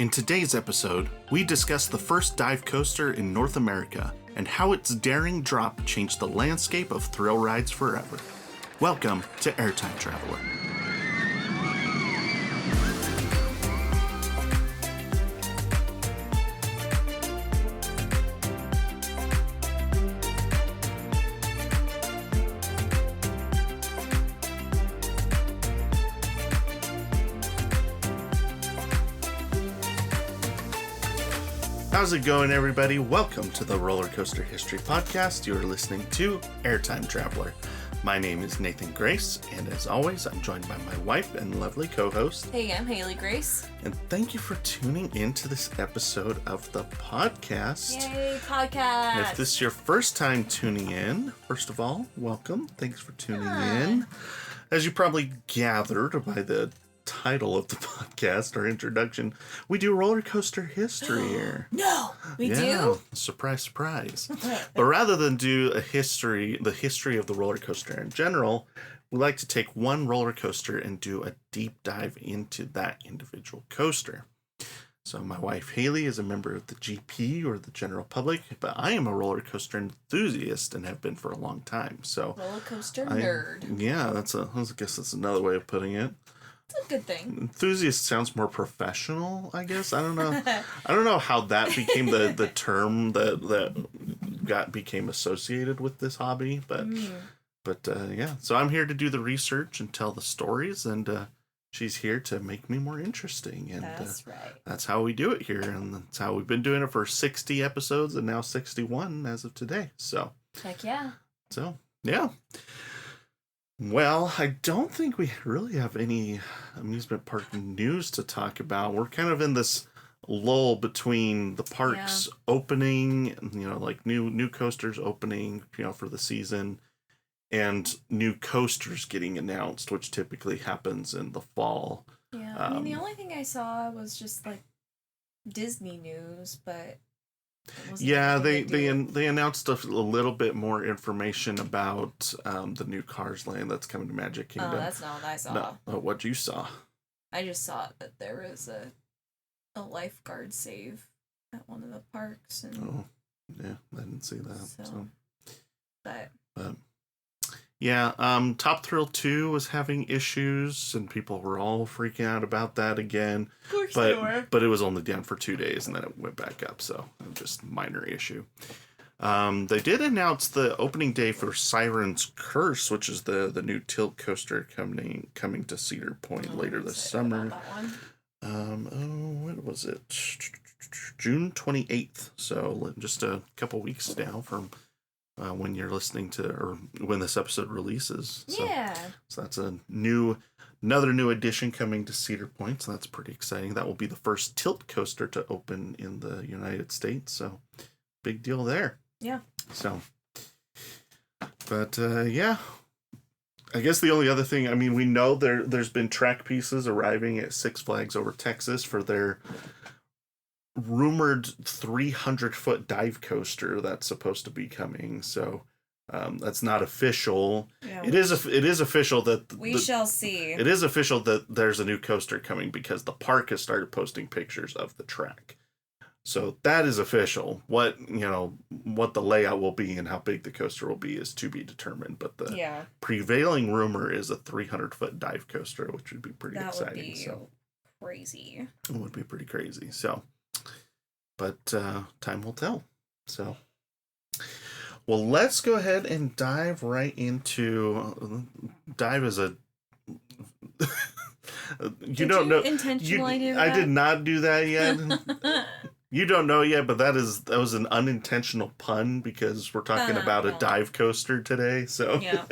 In today's episode, we discuss the first dive coaster in North America and how its daring drop changed the landscape of thrill rides forever. Welcome to Airtime Traveler. How's it going, everybody? Welcome to the Roller Coaster History Podcast. You're listening to Airtime Traveler. My name is Nathan Grace, and as always, I'm joined by my wife and lovely co-host. Hey, I'm Haley Grace. And thank you for tuning into this episode of the podcast. Yay, podcast! If this is your first time tuning in, first of all, welcome. Thanks for tuning in. As you probably gathered by the title of the podcast, our introduction, we do roller coaster history here. No, we do? Surprise, surprise. But rather than do the history of the roller coaster in general, we like to take one roller coaster and do a deep dive into that individual coaster. So my wife Haley is a member of the GP, or the general public, but I am a roller coaster enthusiast and have been for a long time. So roller coaster nerd. Yeah, I guess that's another way of putting it. It's a good thing. Enthusiast sounds more professional, I guess. I don't know. I don't know how that became the term that became associated with this hobby, but yeah. So I'm here to do the research and tell the stories, and she's here to make me more interesting. And that's right. That's how we do it here, and that's how we've been doing it for 60 episodes, and now 61 as of today. So heck yeah. So yeah. Well, I don't think we really have any amusement park news to talk about. We're kind of in this lull between the parks opening, like new coasters opening, for the season, and new coasters getting announced, which typically happens in the fall. Yeah, the only thing I saw was just like Disney news, but yeah, they announced a little bit more information about the new Cars Land that's coming to Magic Kingdom. Oh, that's not what I saw. No, what you saw? I just saw that there was a lifeguard save at one of the parks, and yeah, I didn't see that. So. But yeah, Top Thrill 2 was having issues, and people were all freaking out about that again. Of course they were. But it was only down for 2 days, and then it went back up, so just minor issue. They did announce the opening day for Siren's Curse, which is the new tilt coaster coming to Cedar Point later this summer. When was it? June 28th, so just a couple weeks now from when you're listening to, or when this episode releases. So that's another new addition coming to Cedar Point, so that's pretty exciting. That will be the first tilt coaster to open in the United States, so big deal there. Yeah. So, but yeah, I guess the only other thing, we know there's been track pieces arriving at Six Flags Over Texas for their rumored 300-foot dive coaster that's supposed to be coming. So that's not official. Yeah. It is official that we shall see. It is official that there's a new coaster coming because the park has started posting pictures of the track. So that is official. What the layout will be and how big the coaster will be is to be determined. But the prevailing rumor is a 300-foot dive coaster, which would be pretty exciting. Would be crazy. It would be pretty crazy. So. But time will tell. So, well, let's go ahead and dive right into. Dive as a. you don't know. Intentionally do that? I did not do that yet. You don't know yet, but that was an unintentional pun because we're talking about a dive coaster today. So. Yeah.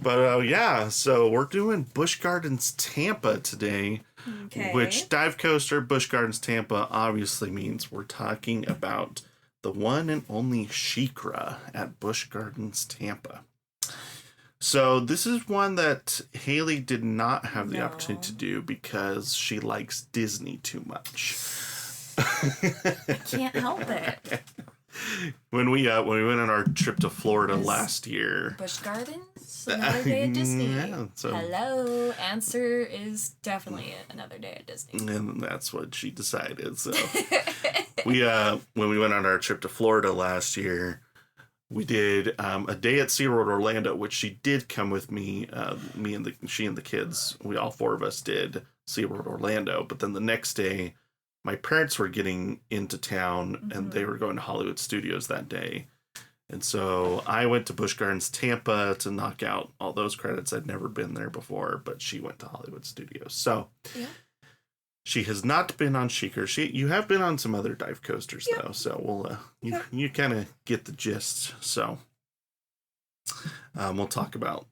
But so we're doing Busch Gardens Tampa today. Okay. Which dive coaster, Busch Gardens Tampa, obviously means we're talking about the one and only SheiKra at Busch Gardens Tampa. So this is one that Haley did not have the opportunity to do because she likes Disney too much. I can't help it. when we went on our trip to Florida last year. Busch Gardens, another day at Disney. Yeah, so, hello, answer is definitely another day at Disney. And that's what she decided. So we when we went on our trip to Florida last year, we did a day at SeaWorld Orlando, which she did come with me. She and the kids. We all four of us did SeaWorld Orlando. But then the next day, my parents were getting into town, and they were going to Hollywood Studios that day. And so I went to Busch Gardens Tampa to knock out all those credits. I'd never been there before, but she went to Hollywood Studios. So she has not been on SheiKra. You have been on some other dive coasters, though. So we'll you kind of get the gist. So we'll talk about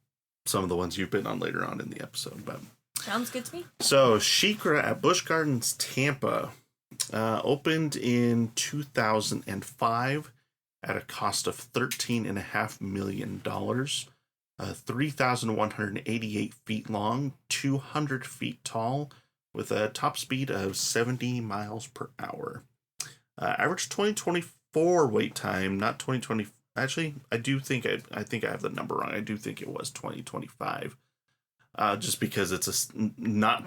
some of the ones you've been on later on in the episode. But sounds good to me. So SheiKra at Busch Gardens Tampa opened in 2005 at a cost of $13.5 million, 3,188 feet long, 200 feet tall, with a top speed of 70 miles per hour. Average 2024 wait time, not 2020. Actually, I think I have the number wrong. I do think it was 2025. Just because it's not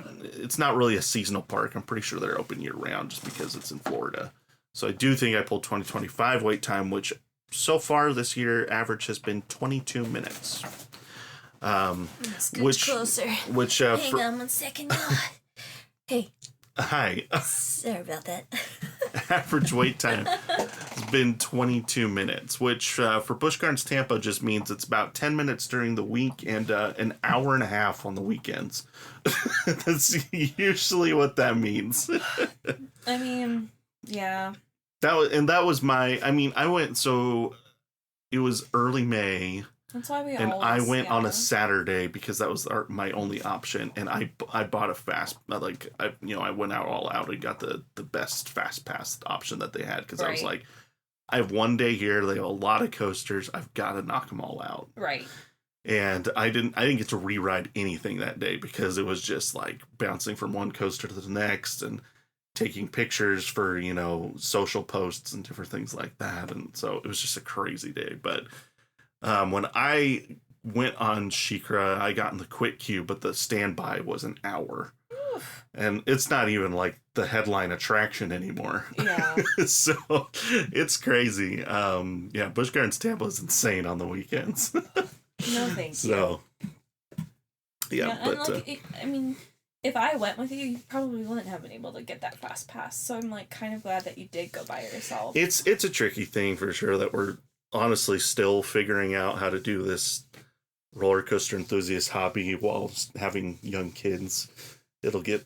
really a seasonal park. I'm pretty sure they're open year round just because it's in Florida. So I do think I pulled 2025 wait time, which so far this year average has been 22 minutes. Which closer. Hang on 1 second. Hey. Hi. Sorry about that. Average wait time has been 22 minutes, which for Busch Gardens Tampa just means it's about 10 minutes during the week and an hour and a half on the weekends. That's usually what that means. I mean, yeah. That was my. I mean, I went. So it was early May. That's why I went on a Saturday because that was my only option, and I bought a I went all out and got the best fast pass option that they had because I was like, I have one day here. They have a lot of coasters. I've got to knock them all out. Right. And I didn't get to re-ride anything that day because it was just like bouncing from one coaster to the next and taking pictures for social posts and different things like that. And so it was just a crazy day, but. When I went on SheiKra, I got in the quick queue, but the standby was an hour. Oof. And it's not even like the headline attraction anymore. Yeah. So it's crazy. Busch Gardens Tampa is insane on the weekends. No, thank you. So, but I mean, if I went with you, you probably wouldn't have been able to get that fast pass. So I'm like kind of glad that you did go by yourself. It's a tricky thing for sure that we're honestly still figuring out how to do this roller coaster enthusiast hobby while having young kids. It'll get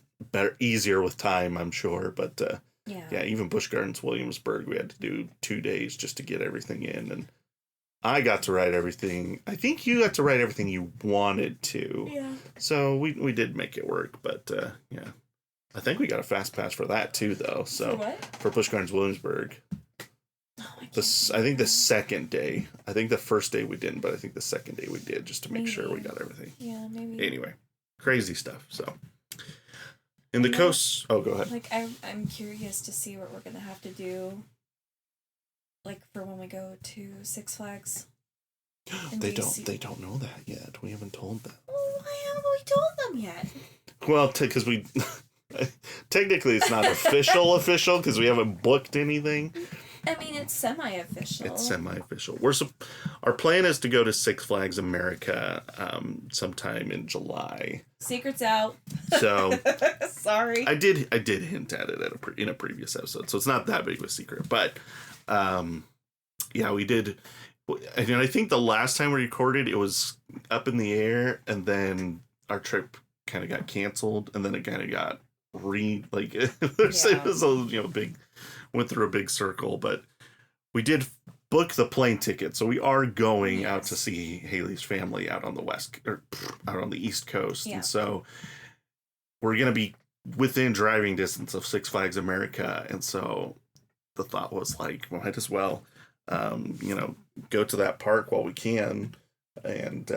easier with time, I'm sure. But even Busch Gardens Williamsburg, we had to do 2 days just to get everything in. And I got to ride everything. I think you got to ride everything you wanted to. Yeah. So we did make it work. But I think we got a fast pass for that too, though. So for what? For Busch Gardens Williamsburg. I think the second day. I think the first day we didn't, but I think the second day we did just to make sure we got everything. Yeah, maybe. Anyway, crazy stuff. So, in the coast. Oh, go ahead. Like I'm curious to see what we're gonna have to do. Like for when we go to Six Flags. They don't know that yet. We haven't told them. Well, why haven't we told them yet? Well, because we technically it's not official because we haven't booked anything. I mean, it's semi-official. Our plan is to go to Six Flags America sometime in July. Secret's out. So sorry. I did hint at it in a previous episode, so it's not that big of a secret. But we did. And I think the last time we recorded, it was up in the air, and then our trip kind of got canceled, and then it kind of got it was a big. Went through a big circle, but we did book the plane ticket, so we are going out to see Haley's family out on the East Coast, and so we're gonna be within driving distance of Six Flags America, and so the thought was like, might as well, go to that park while we can, and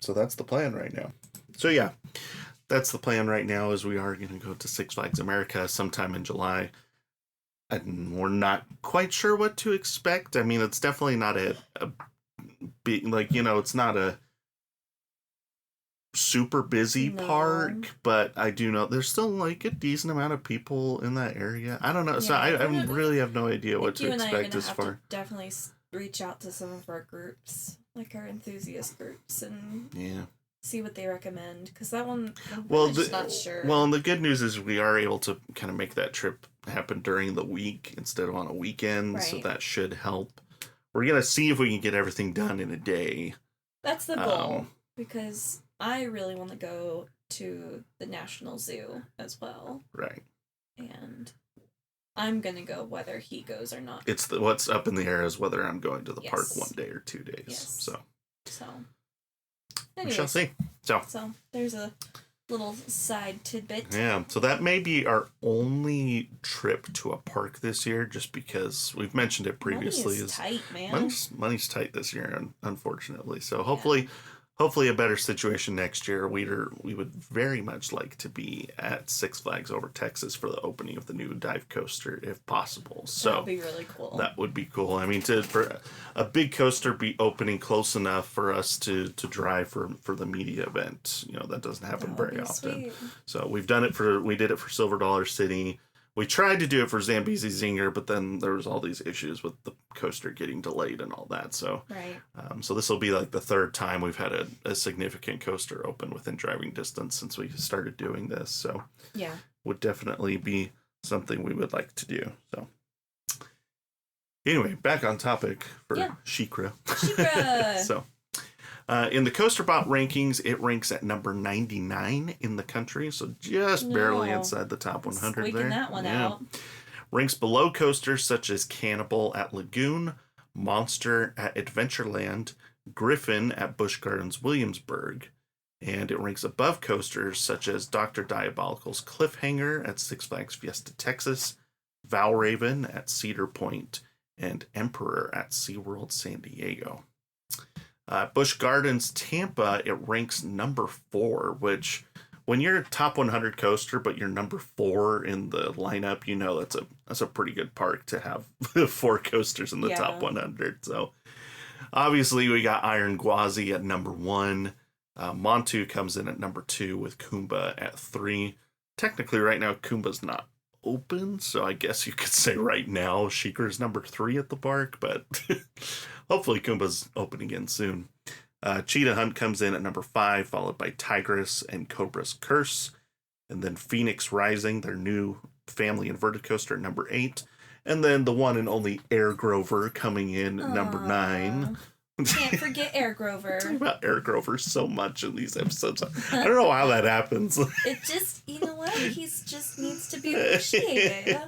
so that's the plan right now. So that's the plan right now is we are gonna go to Six Flags America sometime in July. and we're not quite sure what to expect. I mean, it's definitely not a big, like, it's not a super busy park, but I do know there's still like a decent amount of people in that area. I don't know, so I really have no idea what to expect as far. Definitely reach out to some of our groups, like our enthusiast groups, and see what they recommend, because that one I'm just not sure. Well, and the good news is we are able to kind of make that trip happen during the week instead of on a weekend, so that should help. We're gonna see if we can get everything done in a day. That's the goal, because I really want to go to the National Zoo as well. Right. And I'm gonna go whether he goes or not. It's what's up in the air is whether I'm going to the park 1 day or 2 days. Yes. So. Anyways, we shall see. So there's a little side tidbit. Yeah. So that may be our only trip to a park this year, just because we've mentioned it previously. Money is tight, man. Money's tight this year, unfortunately. So hopefully a better situation next year. We would very much like to be at Six Flags Over Texas for the opening of the new dive coaster, if possible. So that would be really cool. That would be cool. I mean, for a big coaster be opening close enough for us to drive for the media event, that doesn't happen very often. Sweet. So we did it for Silver Dollar City. We tried to do it for Zambezi Zinger, but then there was all these issues with the coaster getting delayed and all that. So, so this will be like the third time we've had a significant coaster open within driving distance since we started doing this. So, would definitely be something we would like to do. So, anyway, back on topic for SheiKra. So. In the CoasterBot rankings, it ranks at number 99 in the country, so just barely inside the top 100 Squeaking there. That one out. Ranks below coasters such as Cannibal at Lagoon, Monster at Adventureland, Griffin at Busch Gardens Williamsburg, and it ranks above coasters such as Dr. Diabolical's Cliffhanger at Six Flags Fiesta Texas, Valraven at Cedar Point, and Emperor at SeaWorld San Diego. Busch Gardens Tampa, it ranks number 4, which when you're a top 100 coaster, but you're number 4 in the lineup, that's a pretty good park to have 4 coasters in the top 100. So obviously we got Iron Gwazi at number 1. Montu comes in at number 2 with Kumba at 3. Technically right now Kumba's not open, so I guess you could say right now SheiKra is number 3 at the park, but hopefully Kumba's open again soon. Cheetah Hunt comes in at number 5, followed by Tigress and Cobra's Curse, and then Phoenix Rising, their new family inverted coaster, at number 8, and then the one and only Air Grover coming in at number 9. Can't forget Air Grover. I talk about Air Grover so much in these episodes. I don't know how that happens. It just, you know what? He just needs to be appreciated.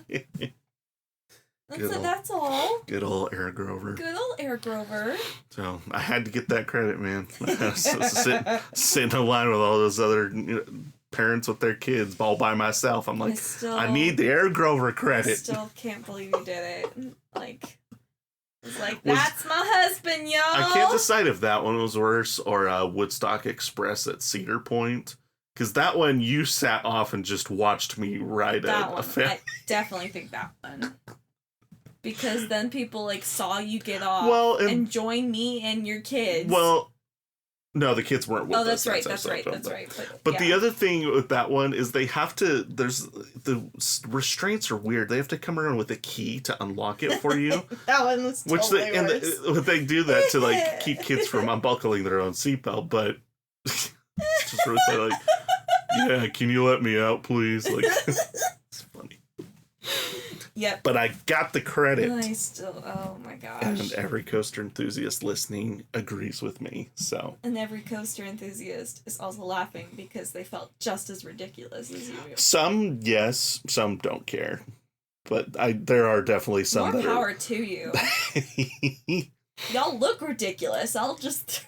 That's all. Good old Air Grover. Good old Air Grover. So I had to get that credit, man. Sit in a line with all those other parents with their kids all by myself. I'm like, I need the Air Grover credit. I still can't believe you did it. That's my husband, y'all. I can't decide if that one was worse or Woodstock Express at Cedar Point. Because that one, you sat off and just watched me ride a family. I definitely think that one. Because then people saw you get off and join me and your kids. Well, no, the kids weren't with us. Oh, that's right. But the other thing with that one is the restraints are weird. They have to come around with a key to unlock it for you. That one was totally worse. They do that to keep kids from unbuckling their own seatbelt, but it's just really yeah, can you let me out, please? It's funny. Yep. But I got the credit. Oh my gosh. And every coaster enthusiast listening agrees with me, so. And every coaster enthusiast is also laughing because they felt just as ridiculous as you. Some, yes. Some don't care. But there are definitely some more power to you. Y'all look ridiculous. I'll just...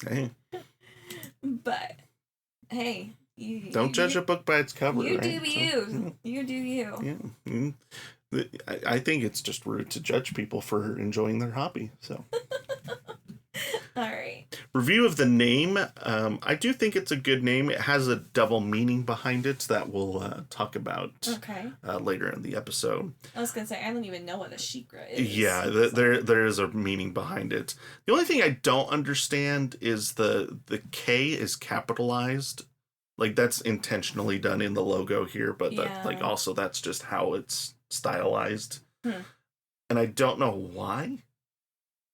Hey. But, hey... Don't judge a book by its cover. You do you. You do you. Yeah. I think it's just rude to judge people for enjoying their hobby. So. All right. Review of the name. I do think it's a good name. It has a double meaning behind it that we'll talk about later in the episode. I was going to say, I don't even know what a SheiKra is. Yeah, there is a meaning behind it. The only thing I don't understand is the K is capitalized. Like, that's intentionally done in the logo here, but also that's just how it's stylized. And I don't know why.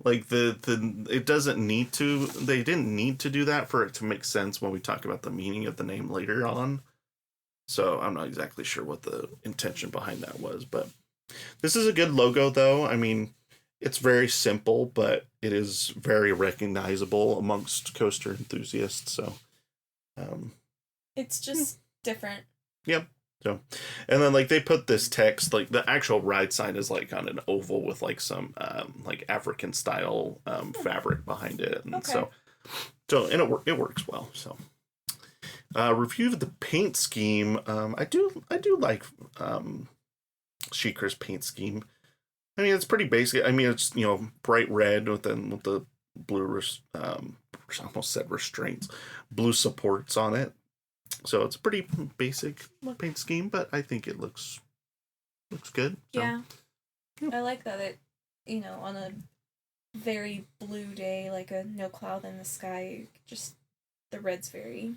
Like, it doesn't need to, they didn't need to do that for it to make sense when we talk about the meaning of the name later on. So I'm not exactly sure what the intention behind that was, but this is a good logo, though. I mean, it's very simple, but it is very recognizable amongst coaster enthusiasts. So, it's just different. Yep. So, and then like they put this text, like the actual ride sign is like on an oval with like some like African style fabric behind it, and so and it works well. So, review of the paint scheme. I do like SheiKra's paint scheme. I mean, it's pretty basic. I mean, it's bright red with the blue I almost said restraints, blue supports on it. So it's a pretty basic paint scheme, but I think it looks good. So. Yeah. I like that it, on a very blue day, like a no cloud in the sky, just the red's very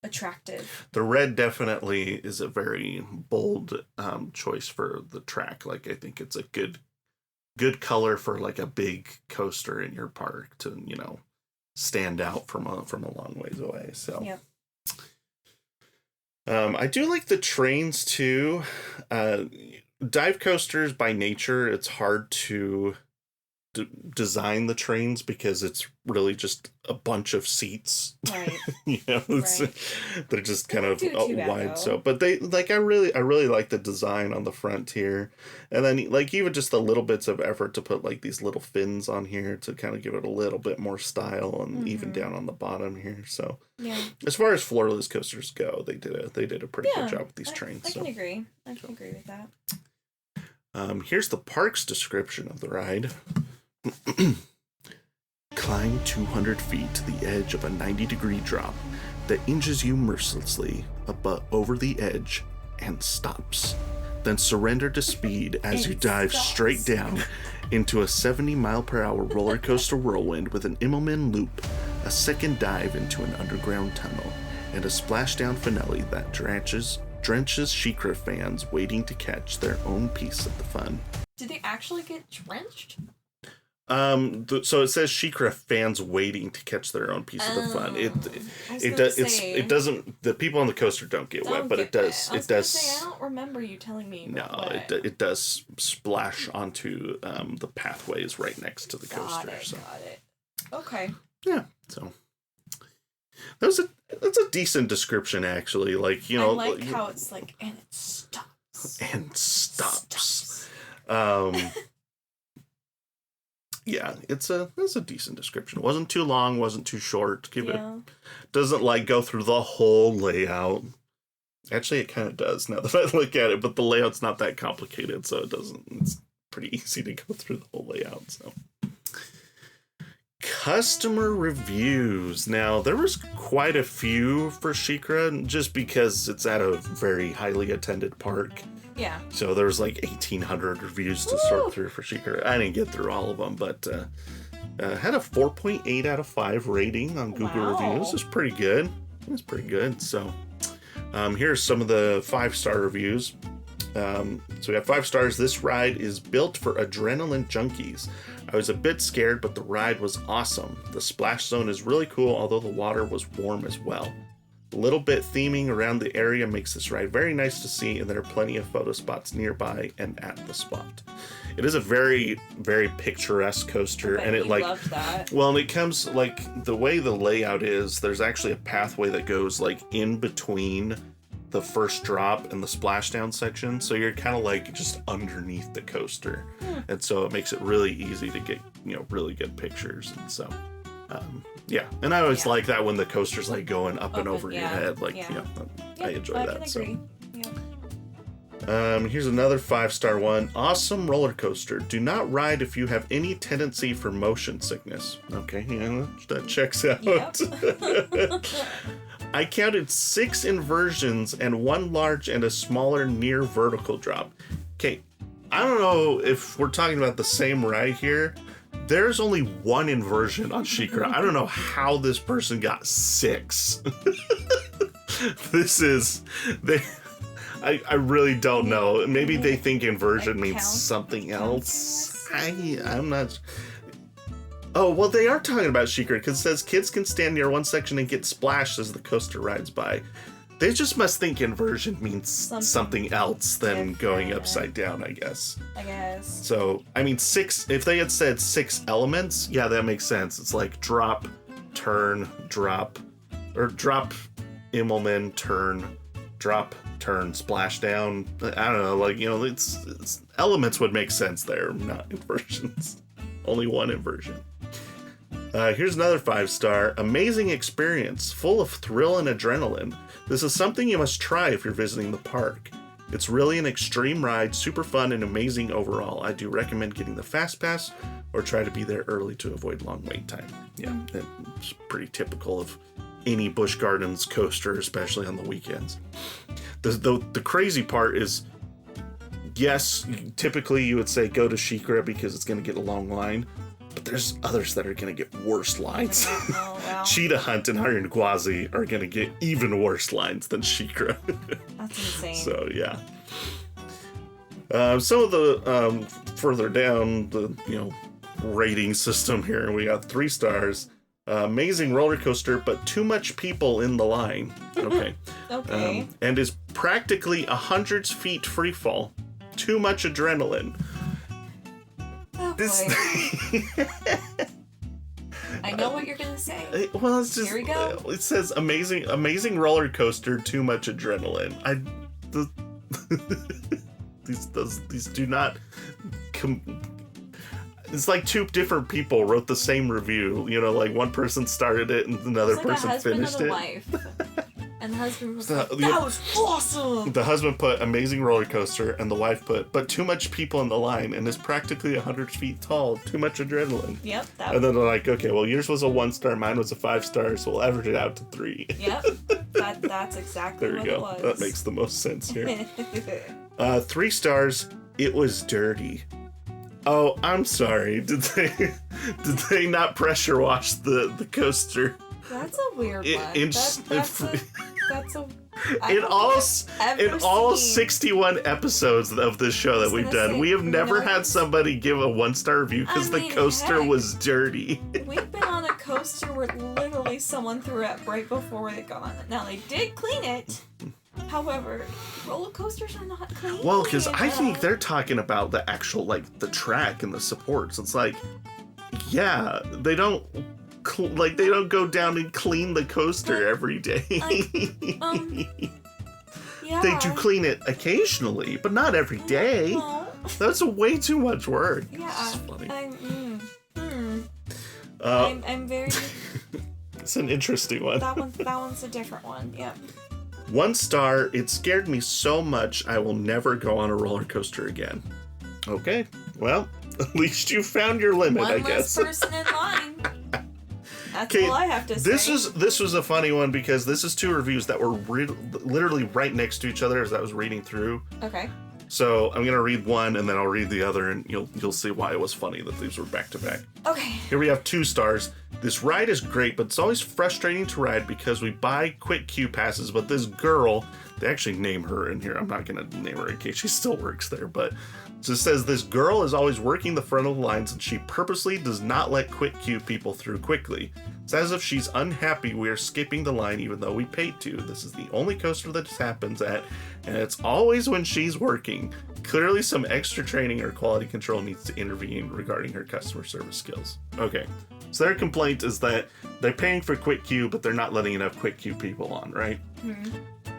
attractive. The red definitely is a very bold choice for the track. Like, I think it's a good color for like a big coaster in your park to, stand out from a long ways away. So. Yep. I do like the trains too. Dive coasters by nature, it's hard to design the trains because it's really just a bunch of seats. Right. They're just kind of wide. Though. So, but they I really like the design on the front here, and then like even just the little bits of effort to put like these little fins on here to kind of give it a little bit more style, and even down on the bottom here. So, as far as floorless coasters go, they did a pretty good job with these trains. I can agree. I can agree with that. Here's the park's description of the ride. Climb 200 feet to the edge of a 90-degree drop that inches you mercilessly over the edge and stops. Then surrender to speed as you dive straight down into a 70-mile-per-hour roller coaster whirlwind with an Immelman loop, a second dive into an underground tunnel, and a splashdown finale that drenches SheiKra fans waiting to catch their own piece of the fun. Did they actually get drenched? So it says SheiKra fans waiting to catch their own piece of the fun. It doesn't. The people on the coaster don't get wet, but it does. It does. I don't remember you telling me. No, it does splash onto the pathways right next to the coaster. Got it. Okay. Yeah. So that's a decent description, actually. Like I like how it's like, and it stops. And stops. Yeah, it's a decent description. It wasn't too long, wasn't too short. Doesn't like go through the whole layout. Actually, it kind of does now that I look at it, but the layout's not that complicated, so it doesn't. It's pretty easy to go through the whole layout. So, customer reviews. Now there was quite a few for SheiKra, just because it's at a very highly attended park. Yeah. So there's like 1,800 reviews to sort through for SheiKra. I didn't get through all of them, but had a 4.8 out of 5 rating on Google reviews. It's pretty good. So here's some of the 5-star reviews. So we have 5 stars. This ride is built for adrenaline junkies. I was a bit scared, but the ride was awesome. The splash zone is really cool, although the water was warm as well. A little bit theming around the area makes this ride very nice to see, and there are plenty of photo spots nearby and at the spot. It is a very, very picturesque coaster, and it loved that. Well, and it comes like the way the layout is. There's actually a pathway that goes like in between the first drop and the splashdown section, so you're kind of like just underneath the coaster, and so it makes it really easy to get really good pictures, and so. Yeah, and I always like that when the coaster's like going up and over your head, I enjoy that. I can agree. Here's another 5-star one. Awesome roller coaster. Do not ride if you have any tendency for motion sickness. Okay, yeah, that checks out. Yep. I counted 6 inversions and 1 large and a smaller near vertical drop. Okay, I don't know if we're talking about the same ride here. There's only 1 inversion on SheiKra. I don't know how this person got 6. I really don't know. Maybe they think inversion means something else. I'm not. Oh, well, they are talking about SheiKra because it says kids can stand near one section and get splashed as the coaster rides by. They just must think inversion means something else than going upside down, I guess. So, I mean, 6, if they had said 6 elements, yeah, that makes sense. It's like drop, turn, drop, or drop, Immelman, turn, drop, turn, splash down. I don't know, like, you know, it's elements would make sense there, not inversions. Only 1 inversion. Here's another 5-star. Amazing experience, full of thrill and adrenaline. This is something you must try if you're visiting the park. It's really an extreme ride, super fun and amazing overall. I do recommend getting the Fast Pass or try to be there early to avoid long wait time. Yeah, it's pretty typical of any Busch Gardens coaster, especially on the weekends. The crazy part is, yes, typically you would say go to SheiKra because it's going to get a long line, but there's others that are going to get worse lines. Oh, wow. Cheetah Hunt and Iron Gwazi are going to get even worse lines than SheiKra. That's insane. So, yeah. Some of the further down the rating system here, we got 3 stars. Amazing roller coaster, but too much people in the line. Okay. Okay. And is practically 100 feet free fall. Too much adrenaline. Oh, I know what you're gonna say. Well, it's just. Here we go. It says amazing roller coaster. Too much adrenaline. These do not. It's like 2 different people wrote the same review. You know, like one person started it and another person finished it. Wife. And the husband was like, that was awesome! The husband put amazing roller coaster, and the wife put, but too much people in the line, and is practically 100 feet tall. Too much adrenaline. Yep. And then they're like, okay, well, yours was a 1-star, mine was a 5-star, so we'll average it out to 3. Yep. That's exactly what it was. That makes the most sense here. 3 stars, it was dirty. Oh, I'm sorry. Did they not pressure wash the coaster? That's a weird one. In all 61 episodes of this show that we've done, we have never had somebody give a 1-star review because the coaster was dirty. We've been on a coaster where literally someone threw up right before they got on it. Now, they did clean it. However, roller coasters are not clean. Well, because I think they're talking about the actual, like, the track and the supports. It's like, yeah, they don't go down and clean the coaster every day. Yeah. They do clean it occasionally, but not every day. No. That's way too much work. Yeah. It's funny. I'm very. It's an interesting one. That one's a different one. Yep. 1 star. It scared me so much I will never go on a roller coaster again. Okay. Well, at least you found your limit, I guess. One less person in line. That's all I have to say. This was a funny one because this is 2 reviews that were literally right next to each other as I was reading through. Okay. So I'm gonna read one and then I'll read the other, and you'll see why it was funny that these were back to back. Okay. Here we have 2 stars. This ride is great, but it's always frustrating to ride because we buy quick queue passes, but this girl, they actually name her in here. I'm not gonna name her in case she still works there, but it just says this girl is always working the front of the lines and she purposely does not let quick queue people through quickly. It's as if she's unhappy we are skipping the line even though we paid to. This is the only coaster that this happens at, and it's always when she's working. Clearly some extra training or quality control needs to intervene regarding her customer service skills. Okay, so their complaint is that they're paying for quick queue, but they're not letting enough quick queue people on, right? Mm-hmm.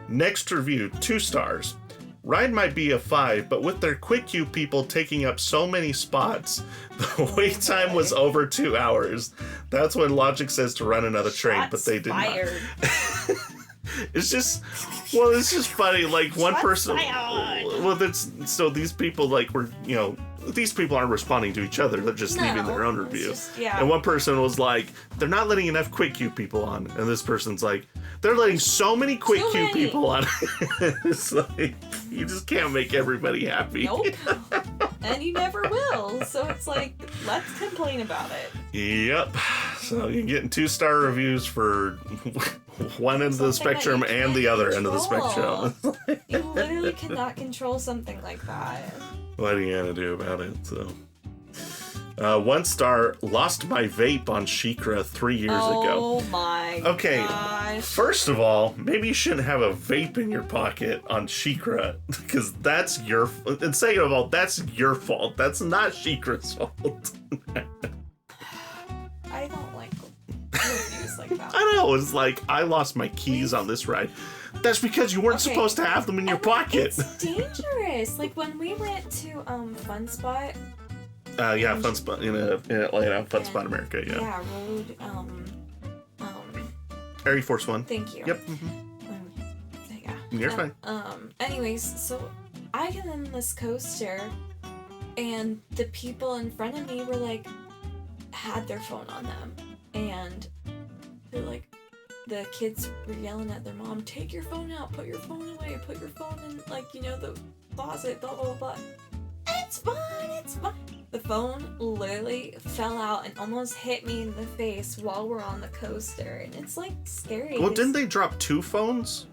Next review, 2 stars. Ride might be a 5, but with their quick queue people taking up so many spots, the wait time was over 2 hours. That's when logic says to run another train, but they did not. It's just funny. Like one person well, so these people these people aren't responding to each other. They're just leaving their own review. Just, yeah. And one person was like, they're not letting enough quick queue people on. And this person's like, they're letting so many quick queue people on. It's like, you just can't make everybody happy. Nope. And you never will. So it's like, let's complain about it. Yep. So you're getting 2-star reviews for one end of the spectrum and the other end of the spectrum. You literally cannot control something like that. What are you gonna do about it? So, 1 star, lost my vape on SheiKra 3 years ago. Oh my gosh. First of all, maybe you shouldn't have a vape in your pocket on SheiKra, because that's your. And second of all, that's your fault. That's not SheiKra's fault. I don't like reviews like that. I know. It's like, I lost my keys on this ride. That's because you weren't supposed to have them in your pocket. It's dangerous. Like when we went to Fun Spot. Yeah, Fun Spot in Atlanta, Fun Spot America. Yeah. Yeah, rode Air Force One. Thank you. Yep. Yeah. You're fine. Anyways, so I get on this coaster, and the people in front of me were like, had their phone on them, and they're like, the kids were yelling at their mom, take your phone out, put your phone away, put your phone in, the closet, blah, blah, blah. It's fine. The phone literally fell out and almost hit me in the face while we're on the coaster, and it's, scary. Well, didn't they drop 2 phones?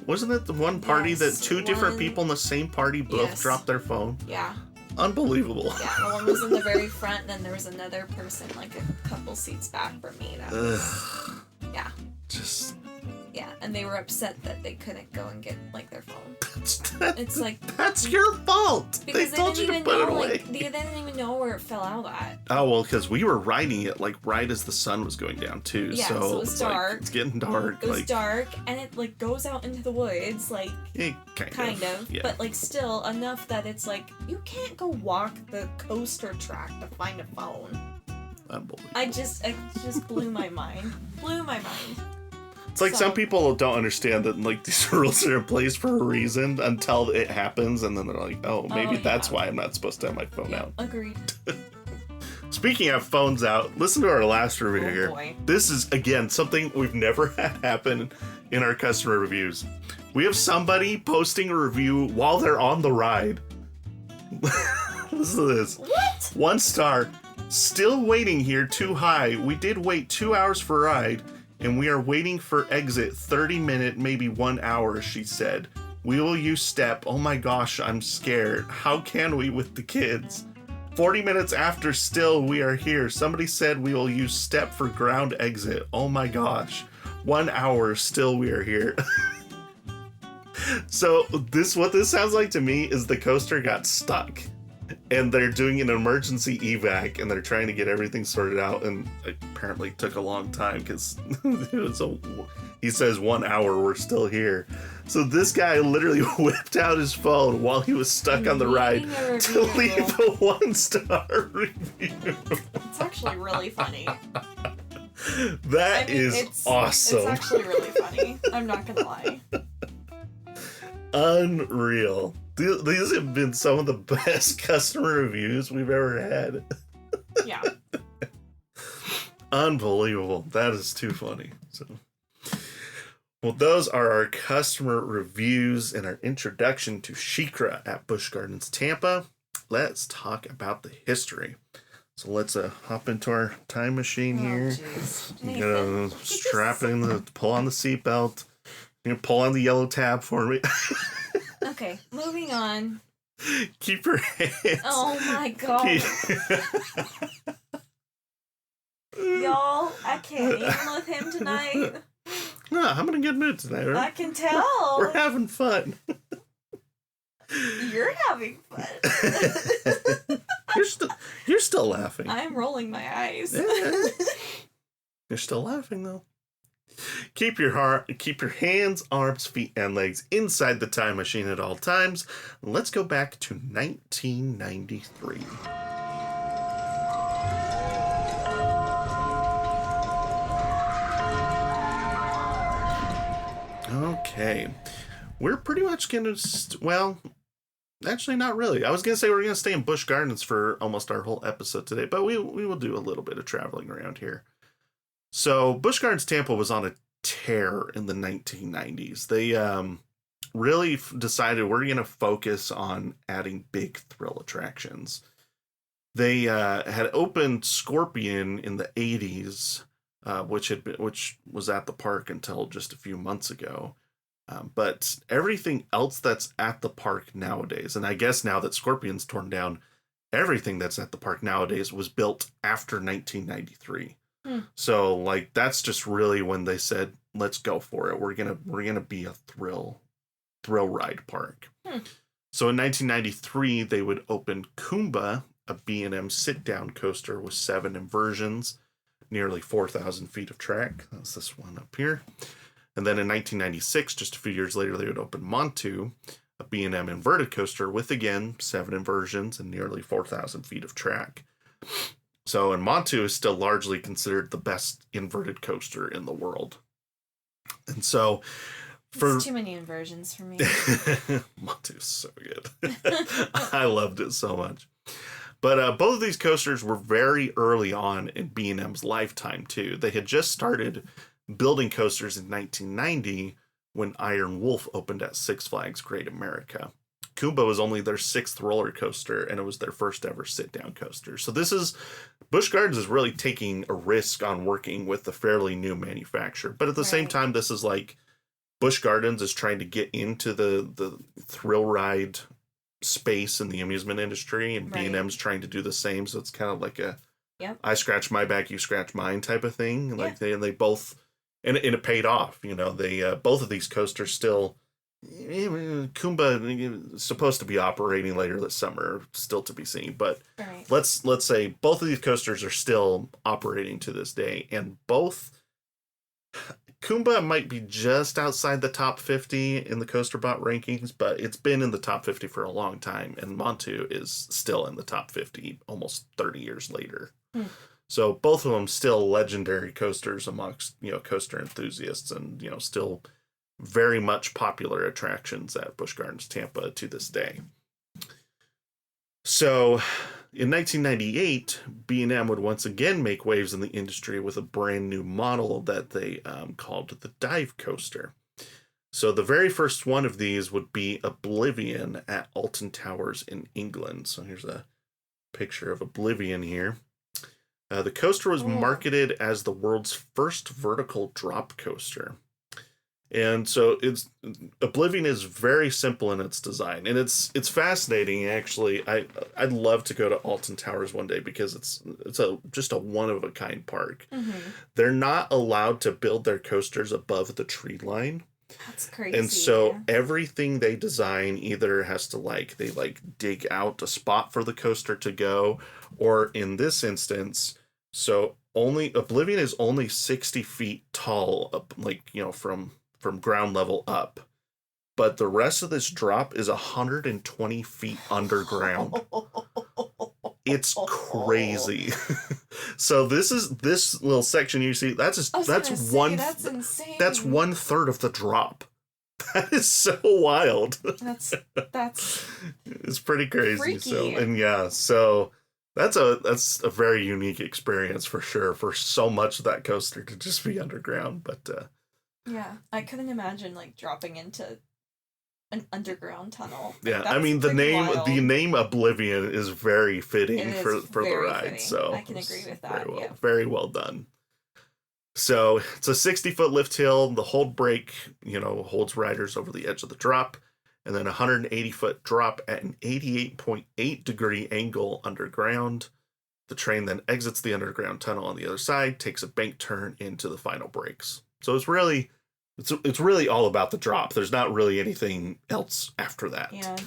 Wasn't it the one party that 2 different people in the same party both dropped their phone? Yeah. Unbelievable. Yeah, the one was in the very front, and then there was another person, a couple seats back from me. That was... Yeah. Just... Yeah, and they were upset that they couldn't go and get, their phone. It's that's your fault! They told you to put it away. They didn't even know where it fell out at. Oh, well, because we were riding it, right as the sun was going down, too. Yeah, so it was dark. It's getting dark. It was dark, and it, goes out into the woods, kind of. Yeah. But, still enough that it's, you can't go walk the coaster track to find a phone. Unbelievable. It just blew my mind. It's some people don't understand that these rules are in place for a reason until it happens, and then they're like, oh, maybe that's why I'm not supposed to have my phone out. Agreed. Speaking of phones out, listen to our last review here. Boy. This is, again, something we've never had happen in our customer reviews. We have somebody posting a review while they're on the ride. Listen to this. What? 1 star. Still waiting here too high. We did wait 2 hours for a ride, and we are waiting for exit 30-minute, maybe 1 hour, she said. We will use step. Oh my gosh, I'm scared. How can we with the kids? 40 minutes after, still we are here. Somebody said we will use step for ground exit. Oh my gosh. 1 hour, still we are here. So what this sounds like to me is the coaster got stuck. And they're doing an emergency evac, and they're trying to get everything sorted out, and it apparently took a long time because he says 1 hour, we're still here. So this guy literally whipped out his phone while he was stuck on the ride to leave a 1-star review. It's actually really funny. That is awesome. It's actually really funny. I'm not gonna lie. Unreal. These have been some of the best customer reviews we've ever had. Yeah. Unbelievable. That is too funny. So, well, those are our customer reviews and our introduction to SheiKra at Busch Gardens Tampa. Let's talk about the history. So let's hop into our time machine here. Gonna strap in pull on the seatbelt. You're gonna pull on the yellow tab for me. Okay, moving on. Keep your hands. Oh my god. Y'all, I can't even with him tonight. No, I'm in a good mood tonight. Right? I can tell. We're having fun. You're having fun. You're still laughing. I'm rolling my eyes. Yeah. You're still laughing though. Keep your hands, arms, feet, and legs inside the time machine at all times. Let's go back to 1993. Okay. We're pretty much going to, Actually, not really. I was going to say we're going to stay in Busch Gardens for almost our whole episode today, but we will do a little bit of traveling around here. So Busch Gardens Tampa was on a tear in the 1990s. They really decided we're going to focus on adding big thrill attractions. They had opened Scorpion in the 80s, which was at the park until just a few months ago. But everything else that's at the park nowadays, and I guess now that Scorpion's torn down, everything that's at the park nowadays was built after 1993. So like that's just really when they said, let's go for it. We're gonna be a thrill ride park. So in 1993 they would open Kumba, a B&M sit-down coaster with 7 inversions, nearly 4,000 feet of track. That's this one up here. And then in 1996, just a few years later, they would open Montu, a B&M inverted coaster with, again, 7 inversions and nearly 4,000 feet of track. So, and Montu is still largely considered the best inverted coaster in the world. And so, it's too many inversions for me. Montu is so good. I loved it so much. But both of these coasters were very early on in B&M's lifetime, too. They had just started building coasters in 1990 when Iron Wolf opened at Six Flags Great America. Kumba was only their 6th roller coaster, and it was their first ever sit-down coaster. So Busch Gardens is really taking a risk on working with a fairly new manufacturer. But at the same time, this is like Busch Gardens is trying to get into the thrill ride space in the amusement industry, and B&M's trying to do the same. So it's kind of like a I scratch my back, you scratch mine type of thing. Like they both, and it paid off. You know, they both of these coasters still. Kumba is supposed to be operating later this summer, still to be seen. But let's say both of these coasters are still operating to this day, and both. Kumba might be just outside the top 50 in the CoasterBot rankings, but it's been in the top 50 for a long time, and Montu is still in the top 50 almost 30 years later. So both of them still legendary coasters amongst, coaster enthusiasts, and, still very much popular attractions at Busch Gardens Tampa to this day. So in 1998, B&M would once again make waves in the industry with a brand new model that they called the Dive Coaster. So the very first one of these would be Oblivion at Alton Towers in England. So here's a picture of Oblivion here. The coaster was marketed as the world's first vertical drop coaster. And so Oblivion is very simple in its design, and it's fascinating. Actually, I'd love to go to Alton Towers one day because it's just a one of a kind park. They're not allowed to build their coasters above the tree line. That's crazy. And so everything they design either has to they dig out a spot for the coaster to go, or in this instance, so Oblivion is only 60 feet tall, from ground level up, but the rest of this drop is 120 feet underground. It's crazy. So this little section you see, that's insane. That's 1/3 of the drop. That is so wild. That's it's pretty crazy. Freaky. So that's a very unique experience for sure, for so much of that coaster to just be underground. But yeah, I couldn't imagine dropping into an underground tunnel. Yeah, I mean the name Oblivion is very fitting for the ride. Fitting. So I can agree with that. Very well done. So it's a 60-foot lift hill. The hold brake, holds riders over the edge of the drop, and then a 180-foot drop at an 88.8 degree angle underground. The train then exits the underground tunnel on the other side, takes a bank turn into the final brakes. So it's really all about the drop. There's not really anything else after that. Yeah.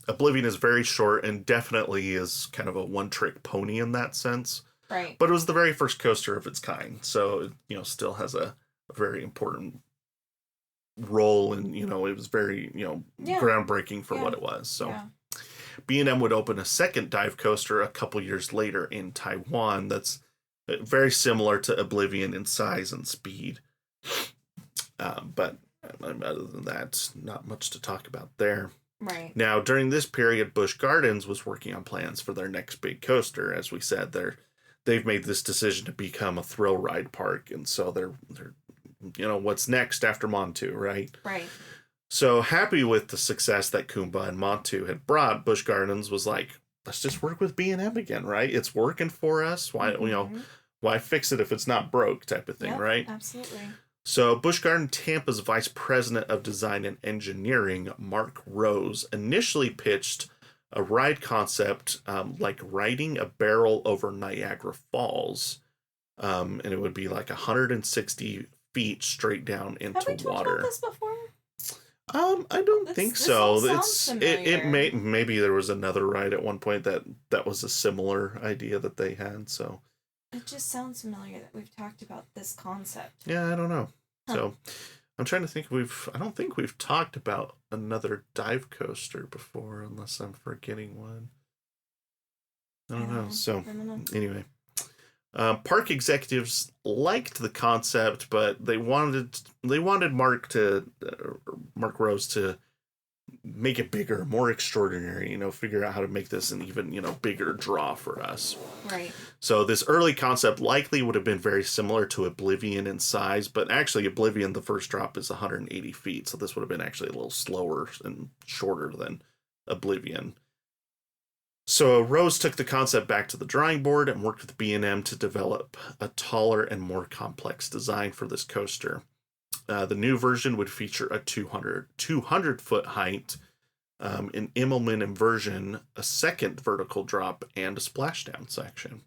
Oblivion is very short and definitely is kind of a one-trick pony in that sense. Right. But it was the very first coaster of its kind, so it still has a very important role, and it was very groundbreaking for what it was. So B&M would open a second dive coaster a couple years later in Taiwan. That's very similar to Oblivion in size and speed. But other than that, not much to talk about there. Right. Now, during this period, Busch Gardens was working on plans for their next big coaster. As we said, they've made this decision to become a thrill ride park, and so they're what's next after Montu, right? Right. So happy with the success that Kumba and Montu had brought, Busch Gardens was like, let's just work with B&M again, right? It's working for us. Why why fix it if it's not broke, type of thing, right? Absolutely. So Busch Gardens Tampa's vice president of design and engineering, Mark Rose, initially pitched a ride concept like riding a barrel over Niagara Falls. And it would be like 160 feet straight down into water. Have we talked about this before? I don't think so. It maybe there was another ride at one point that was a similar idea that they had, so it just sounds familiar that we've talked about this concept. Yeah, I don't know. So I'm trying to think I don't think we've talked about another dive coaster before, unless I'm forgetting one. I don't know. So anyway, park executives liked the concept, but they wanted Mark Rose to make it bigger, more extraordinary, figure out how to make this an even, bigger draw for us. Right. So this early concept likely would have been very similar to Oblivion in size, but actually Oblivion, the first drop is 180 feet. So this would have been actually a little slower and shorter than Oblivion. So Rose took the concept back to the drawing board and worked with B&M to develop a taller and more complex design for this coaster. The new version would feature a 200-foot height, an Immelman inversion, a second vertical drop, and a splashdown section.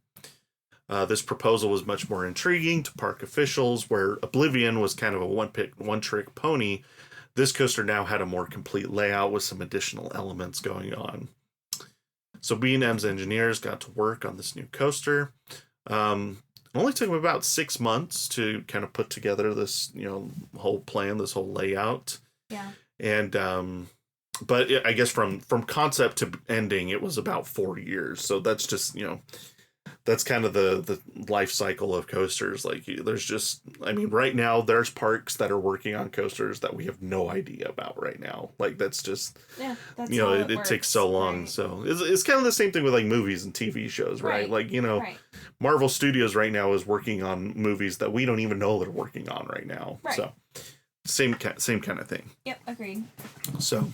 This proposal was much more intriguing to park officials, where Oblivion was kind of a one-trick pony. This coaster now had a more complete layout with some additional elements going on. So B&M's engineers got to work on this new coaster. It only took them about 6 months to kind of put together this, whole plan, this whole layout. Yeah. And, but I guess from concept to ending, it was about 4 years. So that's just, that's kind of the life cycle of coasters. Like there's just, right now there's parks that are working on coasters that we have no idea about right now. Like that's just, that's it takes so long. Right. So it's kind of the same thing with like movies and TV shows, right? Like, right. Marvel Studios right now is working on movies that we don't even know they're working on right now. Right. So same kind of thing. Yep. Agreed. So,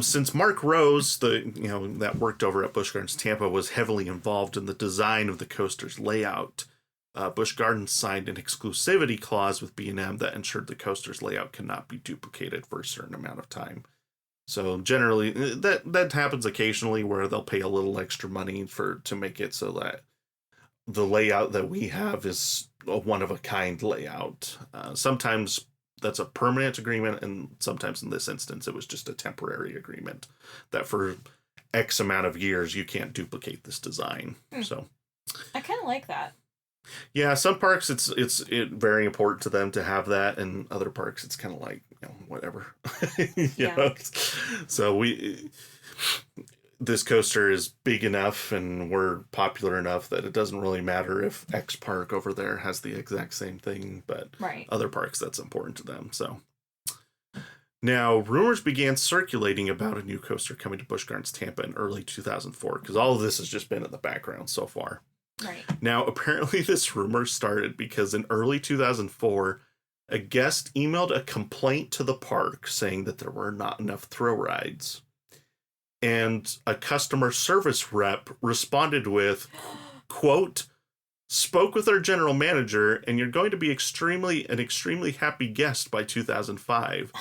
since Mark Rose, that worked over at Busch Gardens Tampa, was heavily involved in the design of the coaster's layout, Busch Gardens signed an exclusivity clause with B&M that ensured the coaster's layout cannot be duplicated for a certain amount of time. So generally, that happens occasionally where they'll pay a little extra money to make it so that the layout that we have is a one-of-a-kind layout. Sometimes that's a permanent agreement, and sometimes in this instance it was just a temporary agreement that for X amount of years you can't duplicate this design. So I kind of like that. Yeah, some parks it's very important to them to have that, and other parks it's kind of like, whatever. Yeah. So this coaster is big enough and we're popular enough that it doesn't really matter if X park over there has the exact same thing, but other parks, that's important to them. So now rumors began circulating about a new coaster coming to Busch Gardens Tampa in early 2004, because all of this has just been in the background so far. Right. Now, apparently this rumor started because in early 2004, a guest emailed a complaint to the park saying that there were not enough thrill rides. And a customer service rep responded with, quote, "Spoke with our general manager, and you're going to be an extremely happy guest by 2005.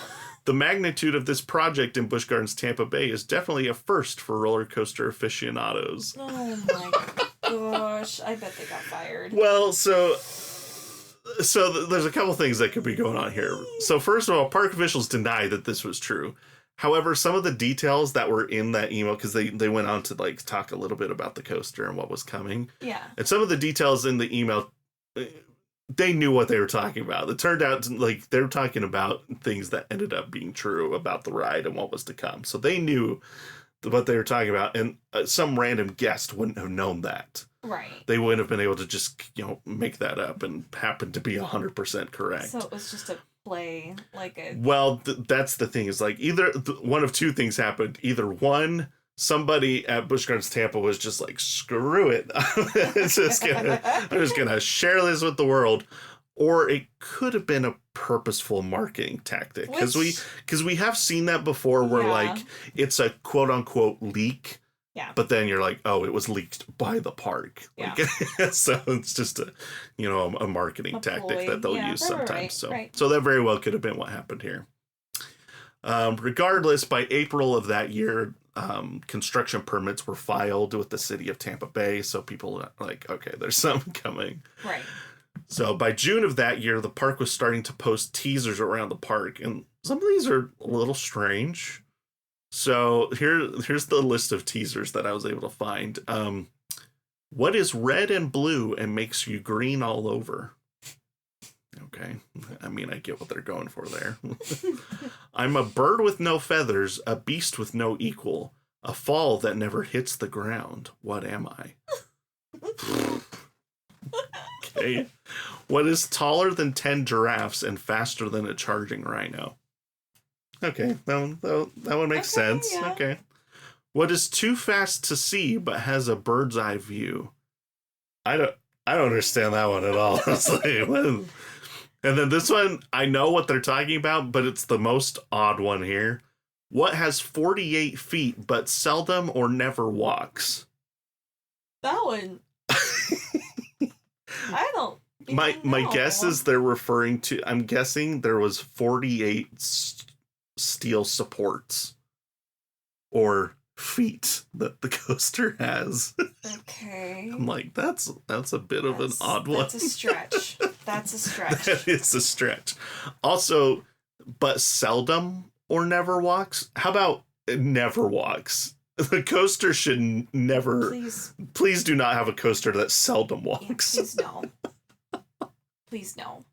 The magnitude of this project in Busch Gardens Tampa Bay is definitely a first for roller coaster aficionados." Oh my gosh, I bet they got fired. Well, so there's a couple things that could be going on here. So first of all, park officials deny that this was true. However, some of the details that were in that email, because they went on to like talk a little bit about the coaster and what was coming. Yeah. And some of the details in the email, they knew what they were talking about. It turned out like they were talking about things that ended up being true about the ride and what was to come. So they knew what they were talking about, and some random guest wouldn't have known that. Right. They wouldn't have been able to just make that up and happen to be 100% correct. So it was just a display like a... Well, that's the thing, is like either one of two things happened. Either one, somebody at Busch Gardens Tampa was just like, screw it. I'm just gonna share this with the world. Or it could have been a purposeful marketing tactic, because we have seen that before, where like it's a quote unquote leak. Yeah. But then you're like, oh, it was leaked by the park. Yeah. Like, so it's just a marketing tactic that they'll use sometimes. So that very well could have been what happened here. Regardless, by April of that year, construction permits were filed with the city of Tampa Bay. So people are like, okay, there's something coming. Right. So by June of that year, the park was starting to post teasers around the park. And some of these are a little strange. So here's the list of teasers that I was able to find. What is red and blue and makes you green all over? Okay. I mean, I get what they're going for there. I'm a bird with no feathers, a beast with no equal, a fall that never hits the ground. What am I? Okay. What is taller than 10 giraffes and faster than a charging rhino? Okay, that one makes sense. Yeah. Okay. What is too fast to see but has a bird's eye view? I don't understand that one at all. Honestly. And then this one, I know what they're talking about, but it's the most odd one here. What has 48 feet but seldom or never walks? That one. I don't. My guess is they're referring to. I'm guessing there was 48 steel supports or feet that the coaster has. Okay. I'm like, that's a bit of an odd one. That's a stretch. That's a stretch. That is a stretch. Also, but seldom or never walks? How about it never walks? The coaster should never... Please do not have a coaster that seldom walks. Yeah, please no. Please no.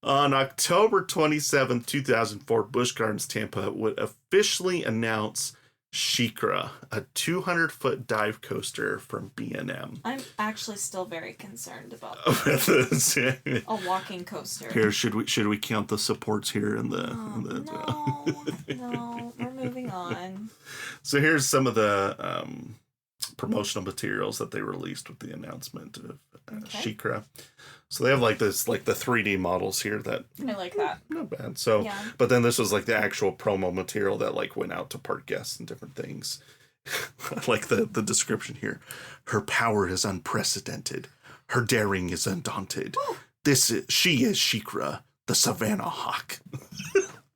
On October 27, 2004, Busch Gardens Tampa would officially announce SheiKra, a 200-foot dive coaster from B&M. I'm actually still very concerned about a walking coaster. Here, should we count the supports here in the? No, we're moving on. So here's some of the promotional materials that they released with the announcement of SheiKra. So they have like the 3D models here that I like that. Not bad. So, but then this was like the actual promo material that like went out to park guests and different things. I like the description here. Her power is unprecedented. Her daring is undaunted. She is SheiKra, the Savannah Hawk.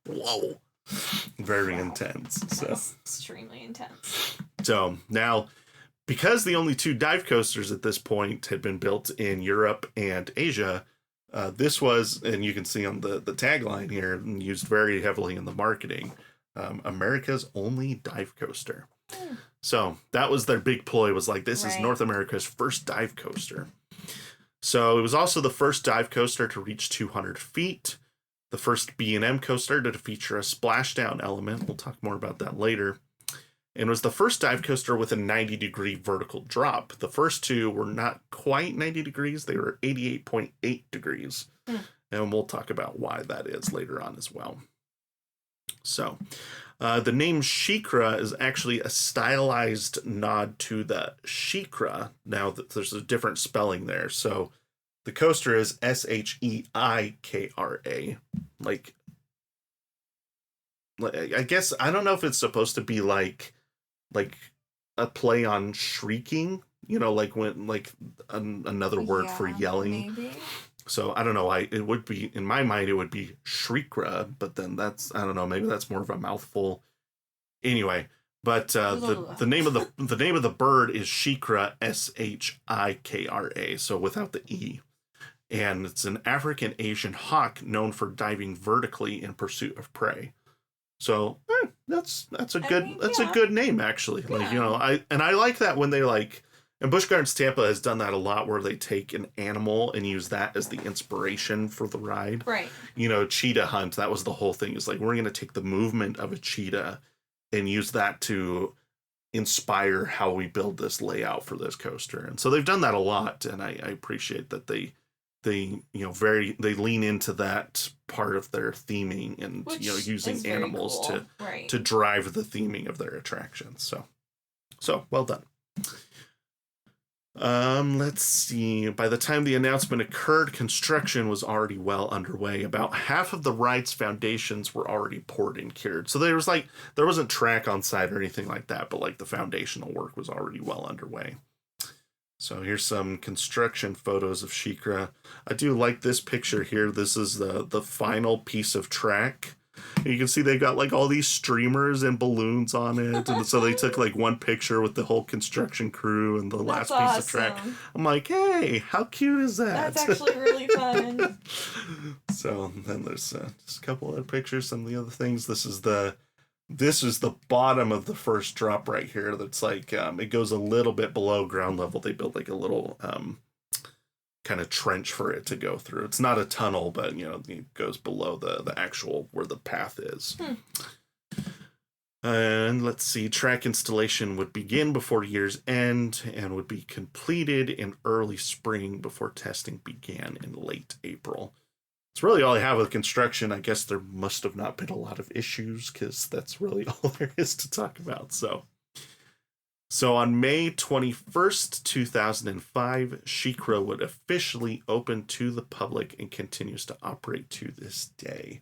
Whoa. Very intense. That's extremely intense. So now, because the only two dive coasters at this point had been built in Europe and Asia, this was, and you can see on the tagline here, and used very heavily in the marketing, America's only dive coaster. So that was their big ploy, was like, this is North America's first dive coaster. So it was also the first dive coaster to reach 200 feet. The first B&M coaster to feature a splashdown element. We'll talk more about that later. And was the first dive coaster with a 90-degree vertical drop. The first two were not quite 90 degrees. They were 88.8 degrees. And we'll talk about why that is later on as well. So, the name SheiKra is actually a stylized nod to the SheiKra. Now, there's a different spelling there. So, the coaster is SheiKra. Like, I guess, I don't know if it's supposed to be like a play on shrieking, like when, like another word for yelling. Maybe. So I don't know. It would be, in my mind, it would be SheiKra, but then that's, I don't know, maybe that's more of a mouthful. Anyway, but the name of the bird is SheiKra, SheiKra, so without the E. And it's an African Asian hawk known for diving vertically in pursuit of prey. So that's a good name, actually. Yeah. Like, I like that when they like, and Busch Gardens Tampa has done that a lot, where they take an animal and use that as the inspiration for the ride. Right. Cheetah hunt, that was the whole thing. Is like, we're going to take the movement of a cheetah and use that to inspire how we build this layout for this coaster. And so they've done that a lot, and I appreciate that they they they lean into that part of their theming and using animals cool. to drive the theming of their attractions. So well done. Let's see. By the time the announcement occurred, construction was already well underway. About half of the ride's foundations were already poured and cured. So there wasn't track on site or anything like that, but like the foundational work was already well underway. So here's some construction photos of SheiKra. I do like this picture here. This is the final piece of track. And you can see they've got like all these streamers and balloons on it. And so they took like one picture with the whole construction crew and the last piece of track. I'm like, hey, how cute is that? That's actually really fun. So then there's just a couple other pictures, some of the other things. This is the bottom of the first drop right here. That's like, it goes a little bit below ground level. They built like a little kind of trench for it to go through. It's not a tunnel, but it goes below the actual where the path is. And let's see, track installation would begin before year's end and would be completed in early spring before testing began in late April. It's really all I have with construction. I guess there must have not been a lot of issues because that's really all there is to talk about. So on May 21st, 2005, SheiKra would officially open to the public and continues to operate to this day.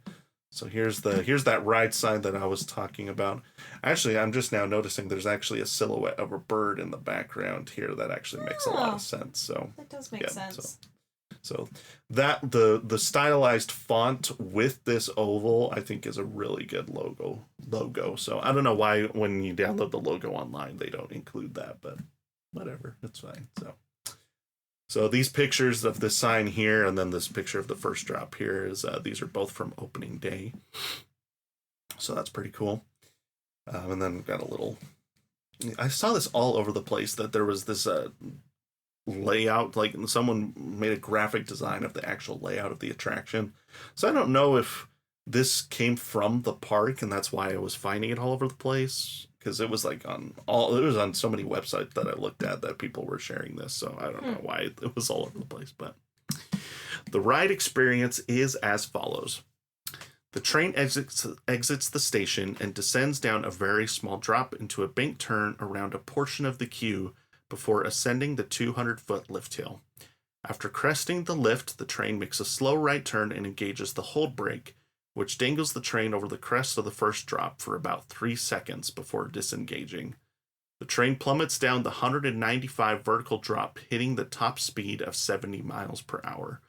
So here's that ride sign that I was talking about. Actually, I'm just now noticing there's actually a silhouette of a bird in the background here that actually makes a lot of sense. So that does make sense. So that the stylized font with this oval, I think, is a really good logo. So I don't know why when you download the logo online they don't include that, but whatever, it's fine. So these pictures of the sign here and then this picture of the first drop here is these are both from opening day. So that's pretty cool. And then we've got a little. I saw this all over the place that there was this layout, like someone made a graphic design of the actual layout of the attraction. So I don't know if this came from the park and that's why I was finding it all over the place, because it was like on so many websites that I looked at that people were sharing this. So I don't know why it was all over the place, but the ride experience is as follows. The train exits the station and descends down a very small drop into a bank turn around a portion of the queue before ascending the 200-foot lift hill. After cresting the lift, the train makes a slow right turn and engages the hold brake, which dangles the train over the crest of the first drop for about 3 seconds before disengaging. The train plummets down the 195 vertical drop, hitting the top speed of 70 miles per hour.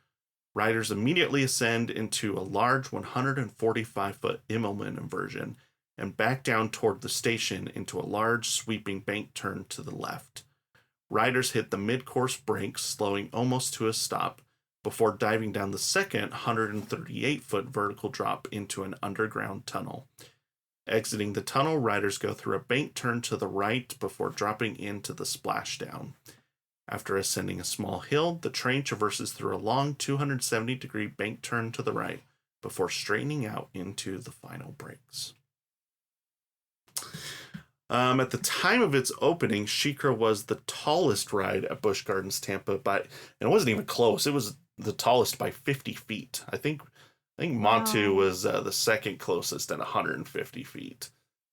Riders immediately ascend into a large 145-foot Immelman inversion and back down toward the station into a large sweeping bank turn to the left. Riders hit the mid-course brakes, slowing almost to a stop, before diving down the second 138-foot vertical drop into an underground tunnel. Exiting the tunnel, riders go through a bank turn to the right before dropping into the splashdown. After ascending a small hill, the train traverses through a long 270-degree bank turn to the right before straightening out into the final brakes. At the time of its opening, SheiKra was the tallest ride at Busch Gardens Tampa, and it wasn't even close. It was the tallest by 50 feet. I think Montu was the second closest at 150 feet.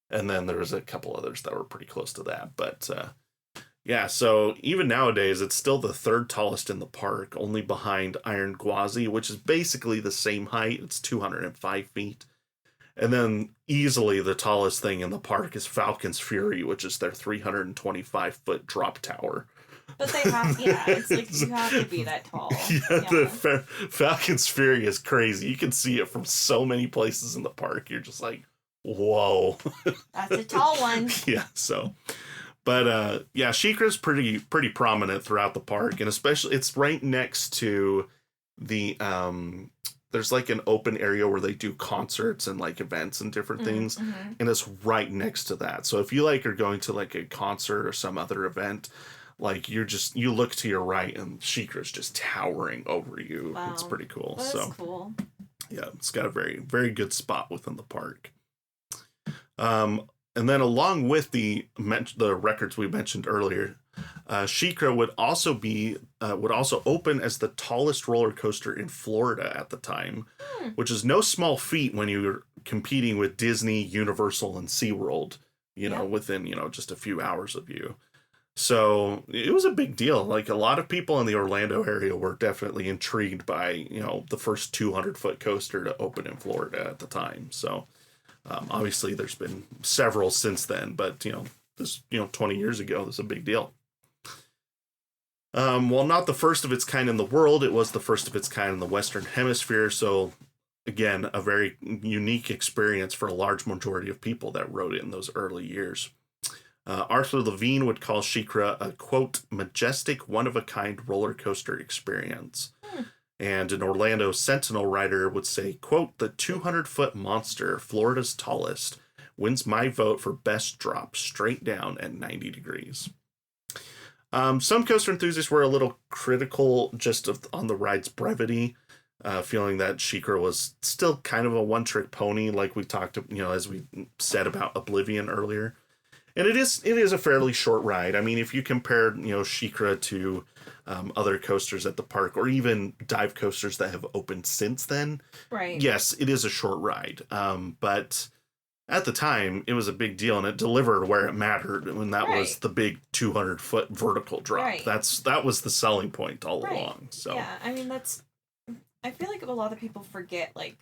And then there was a couple others that were pretty close to that. But yeah, so even nowadays, it's still the third tallest in the park, only behind Iron Gwazi, which is basically the same height. It's 205 feet. And then easily the tallest thing in the park is Falcon's Fury, which is their 325-foot drop tower. But they have, it's like you have to be that tall. The Falcon's Fury is crazy. You can see it from so many places in the park. You're just like, whoa. That's a tall one. Yeah, so. But SheiKra's pretty prominent throughout the park, and especially it's right next to the there's like an open area where they do concerts and like events and different things, and it's right next to that. So if you like are going to like a concert or some other event, like you look to your right and SheiKra's just towering over you. Wow. It's pretty cool. That's cool. Yeah, it's got a very, very good spot within the park. And then along with the records we mentioned earlier, SheiKra would also open as the tallest roller coaster in Florida at the time, which is no small feat when you're competing with Disney, Universal, and SeaWorld, within, just a few hours of you. So it was a big deal. Like, a lot of people in the Orlando area were definitely intrigued by, the first 200-foot coaster to open in Florida at the time. So obviously there's been several since then, but, this, 20 years ago, this is a big deal. While not the first of its kind in the world, it was the first of its kind in the Western Hemisphere. So, again, a very unique experience for a large majority of people that rode it in those early years. Arthur Livin would call SheiKra a, quote, majestic, one-of-a-kind roller coaster experience. And an Orlando Sentinel writer would say, quote, the 200-foot monster, Florida's tallest, wins my vote for best drop straight down at 90 degrees. Some coaster enthusiasts were a little critical on the ride's brevity, feeling that SheiKra was still kind of a one-trick pony, like we talked, as we said about Oblivion earlier. And it is a fairly short ride. I mean, if you compare, SheiKra to other coasters at the park, or even dive coasters that have opened since then, right? Yes, it is a short ride. But at the time, it was a big deal, and it delivered where it mattered, and that was the big 200-foot vertical drop. Right. That was the selling point all along. So yeah, I mean, I feel like a lot of people forget, like,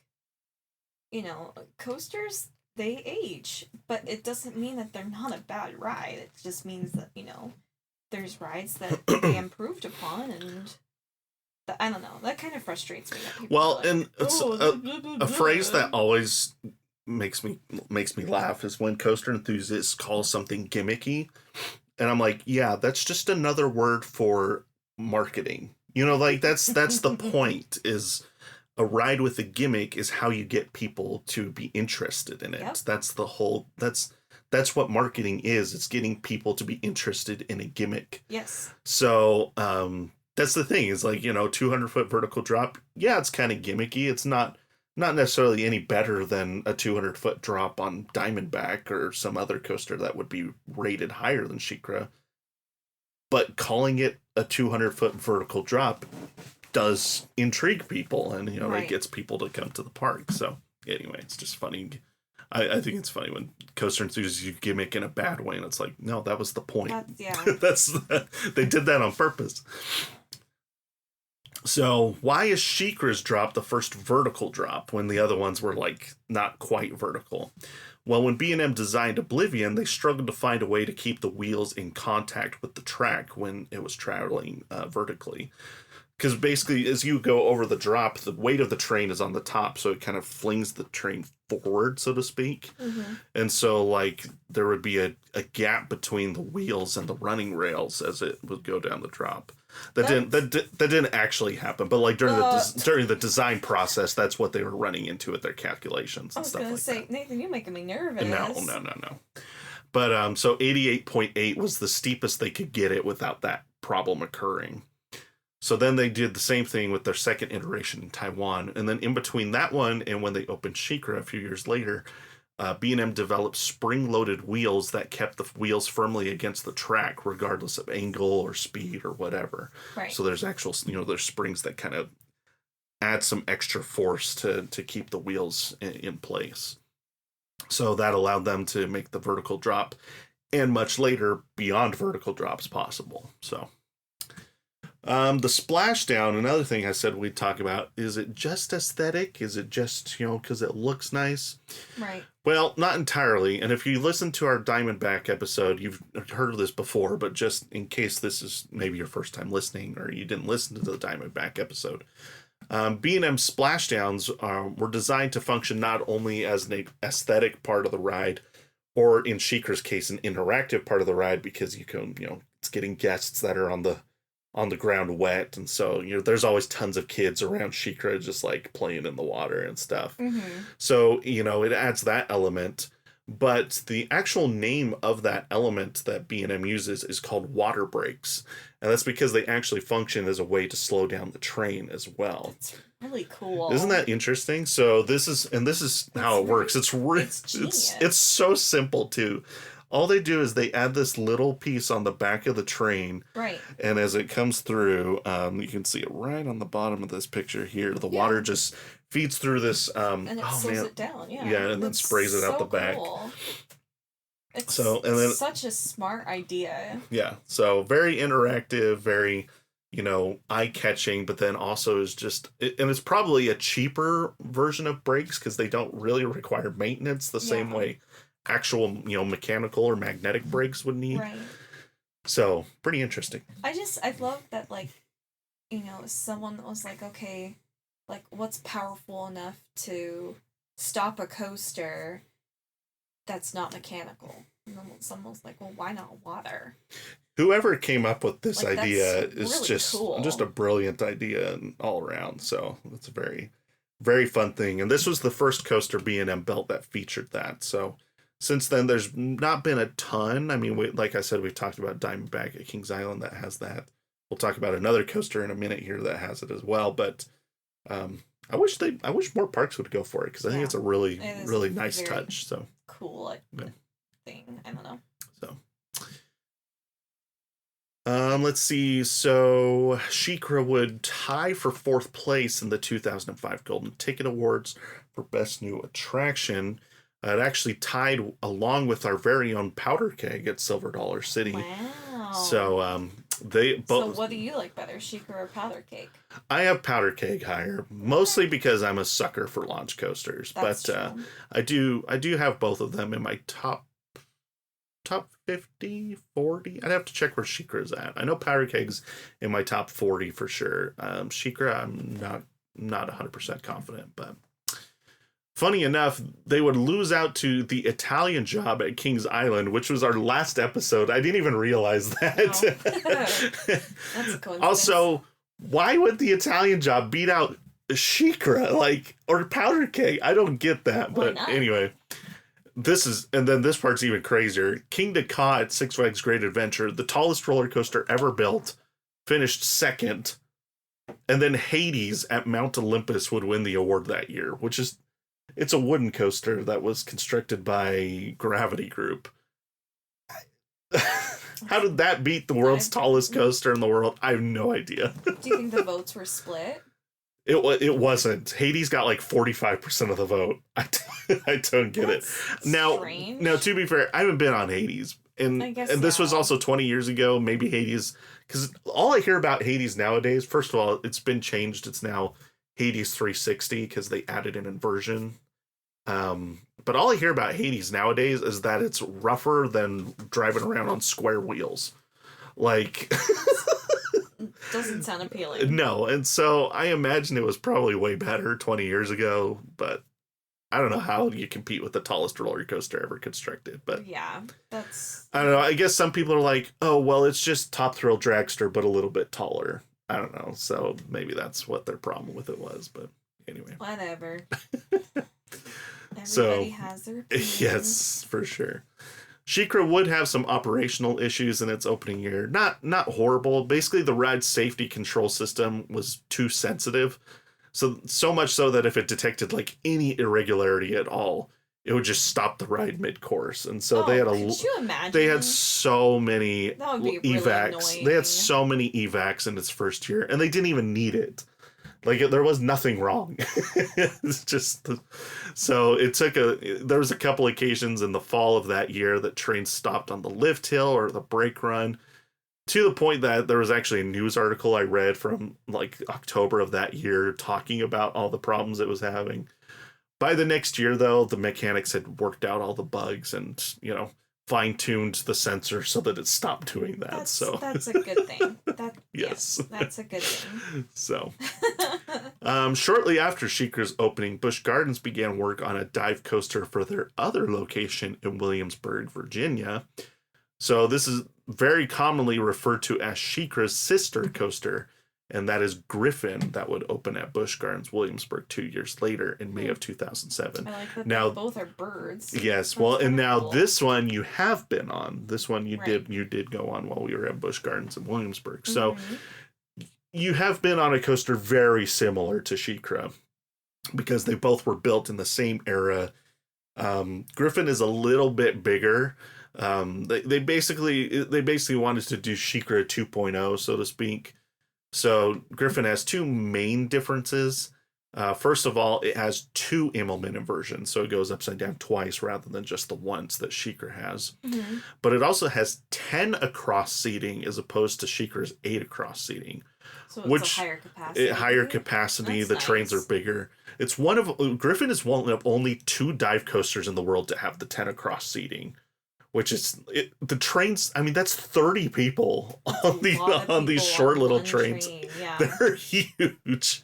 coasters, they age, but it doesn't mean that they're not a bad ride. It just means that, there's rides that they improved upon, and I don't know. That kind of frustrates me. That people and it's a phrase that always makes me laugh is when coaster enthusiasts call something gimmicky, and I'm like, yeah, that's just another word for marketing. That's the point. Is a ride with a gimmick is how you get people to be interested in it. Yep. That's what marketing is. It's getting people to be interested in a gimmick. Yes. So that's the thing, is like, 200-foot vertical drop. Yeah, it's kind of gimmicky. It's not necessarily any better than a 200-foot drop on Diamondback or some other coaster that would be rated higher than SheiKra. But calling it a 200-foot vertical drop does intrigue people, and, it gets people to come to the park. So anyway, it's just funny. I think it's funny when coaster enthusiasts use gimmick in a bad way, and it's like, no, that was the point. They did that on purpose. So why is SheiKra's drop the first vertical drop when the other ones were, like, not quite vertical? Well, when B&M designed Oblivion, they struggled to find a way to keep the wheels in contact with the track when it was traveling vertically. Because basically, as you go over the drop, the weight of the train is on the top, so it kind of flings the train forward, so to speak. Mm-hmm. And so, like, there would be a gap between the wheels and the running rails as it would go down the drop. That didn't actually happen, but like during the design process, that's what they were running into with their calculations and stuff like that. I was gonna say, Nathan, you're making me nervous. No. But so 88.8 was the steepest they could get it without that problem occurring. So then they did the same thing with their second iteration in Taiwan, and then in between that one and when they opened SheiKra a few years later, B&M developed spring-loaded wheels that kept the wheels firmly against the track, regardless of angle or speed or whatever. Right. So there's actual, there's springs that kind of add some extra force to keep the wheels in place. So that allowed them to make the vertical drop, and much later, beyond vertical drops possible. So the splashdown, another thing I said we'd talk about, is it just aesthetic? Is it just, because it looks nice? Right. Well, not entirely. And if you listen to our Diamondback episode, you've heard of this before, but just in case this is maybe your first time listening or you didn't listen to the Diamondback episode, B&M splashdowns were designed to function not only as an aesthetic part of the ride, or in SheiKra's case, an interactive part of the ride, because you can, it's getting guests that are on the ground wet, and so there's always tons of kids around SheiKra just like playing in the water and stuff. Mm-hmm. So it adds that element, but the actual name of that element that B&M uses is called water brakes, and that's because they actually function as a way to slow down the train as well. That's really cool. Isn't that interesting? So this is how it works. It's so simple too. all they do is they add this little piece on the back of the train. Right. And as it comes through, you can see it right on the bottom of this picture here. The water just feeds through this. And it slows it down, Yeah, and then sprays it out the back. It's such a smart idea. Yeah, so very interactive, very, eye-catching, but then also is just... And it's probably a cheaper version of brakes because they don't really require maintenance the same way actual, mechanical or magnetic brakes would need. Right. So, pretty interesting. I love that, someone was like, okay, what's powerful enough to stop a coaster that's not mechanical? And then someone's like, well, why not water? Whoever came up with this idea is really just cool. Just a brilliant idea all around. So it's a very, very fun thing. And this was the first coaster B&M built that featured that. So since then, there's not been a ton. I mean, like I said, we've talked about Diamondback at Kings Island that has that. We'll talk about another coaster in a minute here that has it as well. But I wish more parks would go for it because I think it's a really, really nice touch. So cool thing. I don't know. So. Let's see. So SheiKra would tie for 4th place in the 2005 Golden Ticket Awards for Best New Attraction. It actually tied along with our very own Powder Keg at Silver Dollar City. Wow. So they both. So what do you like better, SheiKra or Powder Keg? I have Powder Keg higher, mostly because I'm a sucker for launch coasters. That's but true. I do have both of them in my top 50, 40. I'd have to check where SheiKra's at. I know Powder Keg's in my top 40 for sure. SheiKra, I'm not 100% confident, but funny enough, they would lose out to the Italian Job at Kings Island, which was our last episode. I didn't even realize that. Oh. That's a coincidence. Also, why would the Italian Job beat out SheiKra, or Powder Keg? I don't get that, but anyway. And then this part's even crazier. King Ka at Six Flags Great Adventure, the tallest roller coaster ever built, finished second. And then Hades at Mount Olympus would win the award that year, it's a wooden coaster that was constructed by Gravity Group. How did that beat the world's tallest coaster in the world? I have no idea. Do you think the votes were split? It wasn't. Hades got 45% of the vote. I don't get it. Strange. Now, to be fair, I haven't been on Hades. And this was also 20 years ago. Maybe Hades... Because all I hear about Hades nowadays, first of all, it's been changed. It's now Hades 360 because they added an inversion. But all I hear about Hades nowadays is that it's rougher than driving around on square wheels. Doesn't sound appealing. No, and so I imagine it was probably way better 20 years ago, but I don't know how you compete with the tallest roller coaster ever constructed. But yeah, that's... I don't know. I guess some people are like, oh, well, it's just Top Thrill Dragster, but a little bit taller. I don't know. So maybe that's what their problem with it was. But anyway. Whatever. So, everybody has their opinions. Yes, for sure. SheiKra would have some operational issues in its opening year. Not horrible. Basically, the ride safety control system was too sensitive. So much so that if it detected any irregularity at all, it would just stop the ride mid-course. And so could you imagine? They had so many that would be really evacs. annoying. They had so many evacs in its first year, and they didn't even need it. There was nothing wrong. It's just... So there was a couple occasions in the fall of that year that trains stopped on the lift hill or the brake run, to the point that there was actually a news article I read from October of that year talking about all the problems it was having. By the next year, though, the mechanics had worked out all the bugs and, fine-tuned the sensor so that it stopped doing that. That's a good thing. Yes. That's a good thing. So, shortly after SheiKra's opening, Busch Gardens began work on a dive coaster for their other location in Williamsburg, Virginia. So this is very commonly referred to as SheiKra's sister coaster, and that is Griffin, that would open at Busch Gardens Williamsburg 2 years later in May of 2007. I like that now, both are birds. Yes, well, and now cool. This one you have been on. This one you did go on while we were at Busch Gardens in Williamsburg. So you have been on a coaster very similar to SheiKra because they both were built in the same era. Griffin is a little bit bigger. They basically wanted to do SheiKra 2.0, so to speak. So Griffin has two main differences. First of all, it has two Immelman inversions, so it goes upside down twice rather than just the once that SheiKra has. Mm-hmm. But it also has 10 across seating as opposed to SheiKra's 8 across seating. So it's a higher capacity. Higher capacity. That's the nice. Trains are bigger. It's Griffin is one of only 2 dive coasters in the world to have the 10 across seating. Which is the trains. I mean, that's 30 people on these short little trains. Yeah. They're huge.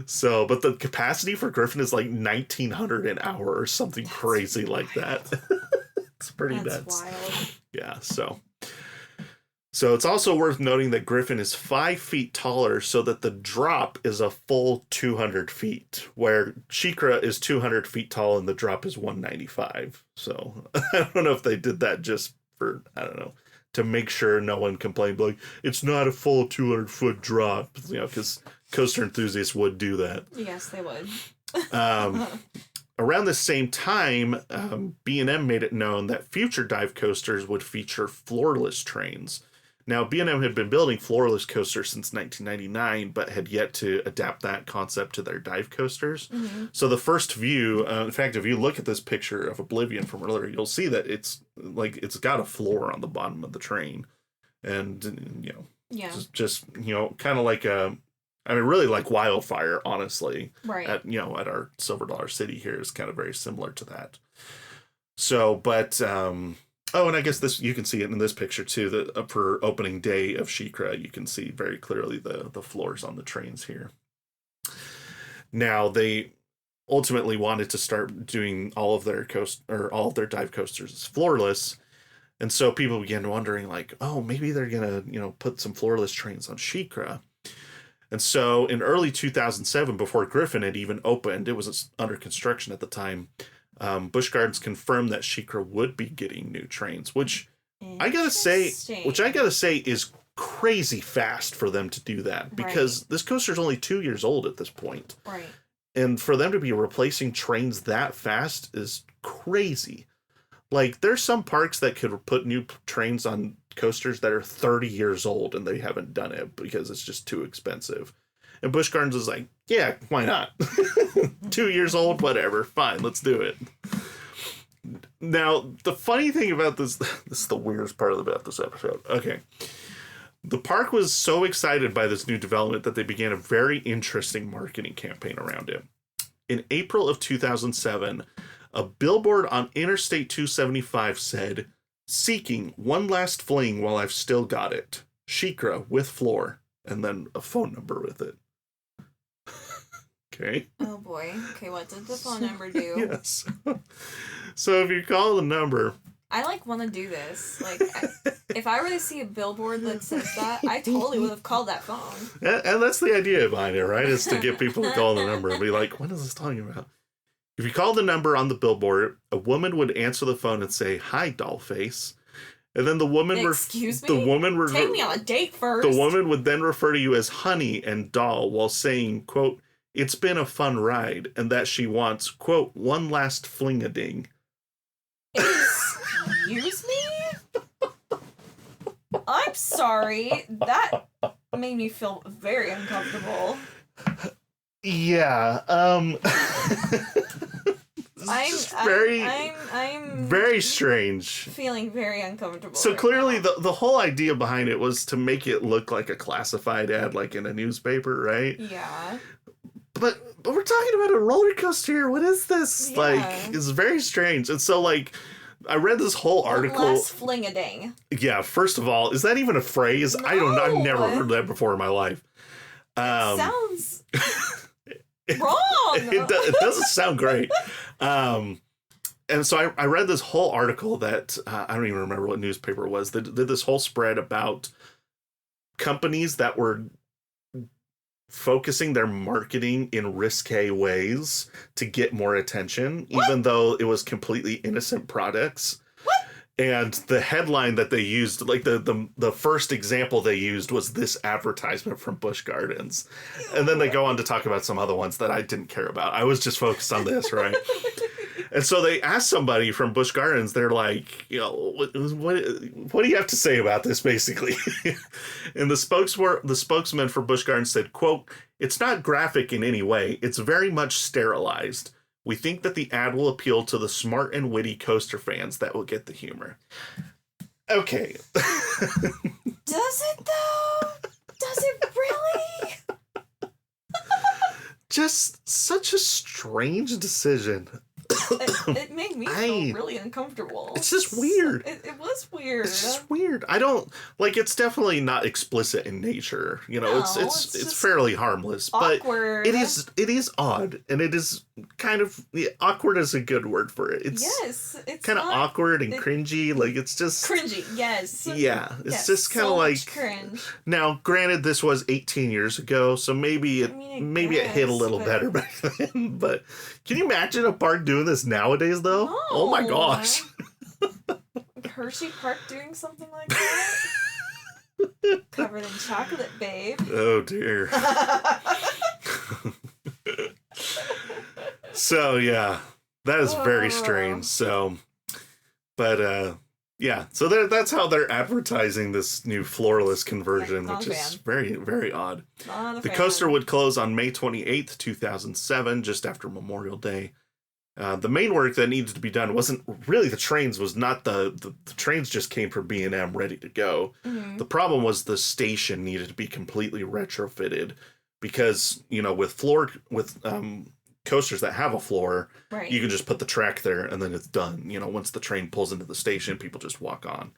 So, but the capacity for Griffin is like 1,900 an hour or something crazy like that. It's pretty nuts. Wild. Yeah. So it's also worth noting that Griffin is 5 feet taller, so that the drop is a full 200 feet, where SheiKra is 200 feet tall and the drop is 195. So I don't know if they did that just for, I don't know, to make sure no one complained, like, it's not a full 200-foot drop, because coaster enthusiasts would do that. Yes, they would. Around the same time, B&M made it known that future dive coasters would feature floorless trains. Now, B&M had been building floorless coasters since 1999, but had yet to adapt that concept to their dive coasters. Mm-hmm. So the first view, in fact, if you look at this picture of Oblivion from earlier, you'll see that it's got a floor on the bottom of the train. And, just kind of like really like Wildfire, honestly. Right. At our Silver Dollar City here is kind of very similar to that. So, but... and I guess you can see it in this picture too, that for opening day of SheiKra, you can see very clearly the floors on the trains here. Now, they ultimately wanted to start doing all of their dive coasters as floorless. And so people began wondering, like, oh, maybe they're going to, put some floorless trains on SheiKra. And so in early 2007, before Griffin had even opened, it was under construction at the time, Busch Gardens confirmed that SheiKra would be getting new trains, which I gotta say is crazy fast for them to do that, because this coaster's only 2 years old at this point. Right. And for them to be replacing trains that fast is crazy. Like, there's some parks that could put new trains on coasters that are 30 years old and they haven't done it because it's just too expensive. And Busch Gardens is like, yeah, why not? 2 years old, whatever, fine, let's do it. Now, the funny thing about this is the weirdest part about this episode. Okay. The park was so excited by this new development that they began a very interesting marketing campaign around it. In April of 2007, a billboard on Interstate 275 said, "Seeking one last fling while I've still got it. SheiKra with floor," and then a phone number with it. Okay. Oh boy. Okay, what did the phone number do? Yes. So if you call the number... I want to do this. If I were to see a billboard that says that, I totally would have called that phone. And that's the idea behind it, right? Is to get people to call the number and be like, what is this talking about? If you call the number on the billboard, a woman would answer the phone and say, "Hi, dollface." And then the woman... Excuse me? Take me on a date first. The woman would then refer to you as honey and doll while saying, quote, "It's been a fun ride," and that she wants, quote, "one last fling-a-ding." Excuse me? I'm sorry. That made me feel very uncomfortable. Yeah. I'm very strange. Feeling very uncomfortable. So clearly the whole idea behind it was to make it look like a classified ad, like in a newspaper, right? Yeah. But we're talking about a roller coaster here. What is this? Yeah. It's very strange. And so, I read this whole article. Last fling-a-ding. Yeah, first of all, is that even a phrase? No. I've never heard that before in my life. It sounds wrong. It doesn't sound great. And so I read this whole article that, I don't even remember what newspaper it was, that did this whole spread about companies that were focusing their marketing in risque ways to get more attention, even though it was completely innocent products. What? And the headline that they used, the first example they used was this advertisement from Busch Gardens. And then they go on to talk about some other ones that I didn't care about. I was just focused on this, right? And so they asked somebody from Busch Gardens, they're like, you know, what do you have to say about this, basically? And the spokesman for Busch Gardens said, quote, "It's not graphic in any way. It's very much sterilized. We think that the ad will appeal to the smart and witty coaster fans that will get the humor." Okay. Does it, though? Does it really? Just such a strange decision. It made me feel really uncomfortable. It's just weird. It was weird. It's just weird. I don't like. It's definitely not explicit in nature. You know, No, it's fairly harmless, awkward. but it is odd, and it is kind of awkward is a good word for it. It's kind of awkward and cringy. Like it's just cringy. Yes. Yeah, it's just kind of like cringe. Now, granted, this was 18 years ago, so maybe it hit a little better back then. But can you imagine a park doing this nowadays, though? No. Oh my gosh. Hershey Park doing something like that? Covered in chocolate, babe. Oh dear. So yeah, that is very strange. So, but yeah, so that's how they're advertising this new floorless conversion, which is very, very odd. The coaster would close on May 28th, 2007, just after Memorial Day. The main work that needed to be done wasn't really the trains, was not the trains just came from B&M ready to go. Mm-hmm. The problem was the station needed to be completely retrofitted because, you know, with coasters that have a floor, right, you can just put the track there and then it's done. You know, once the train pulls into the station, people just walk on.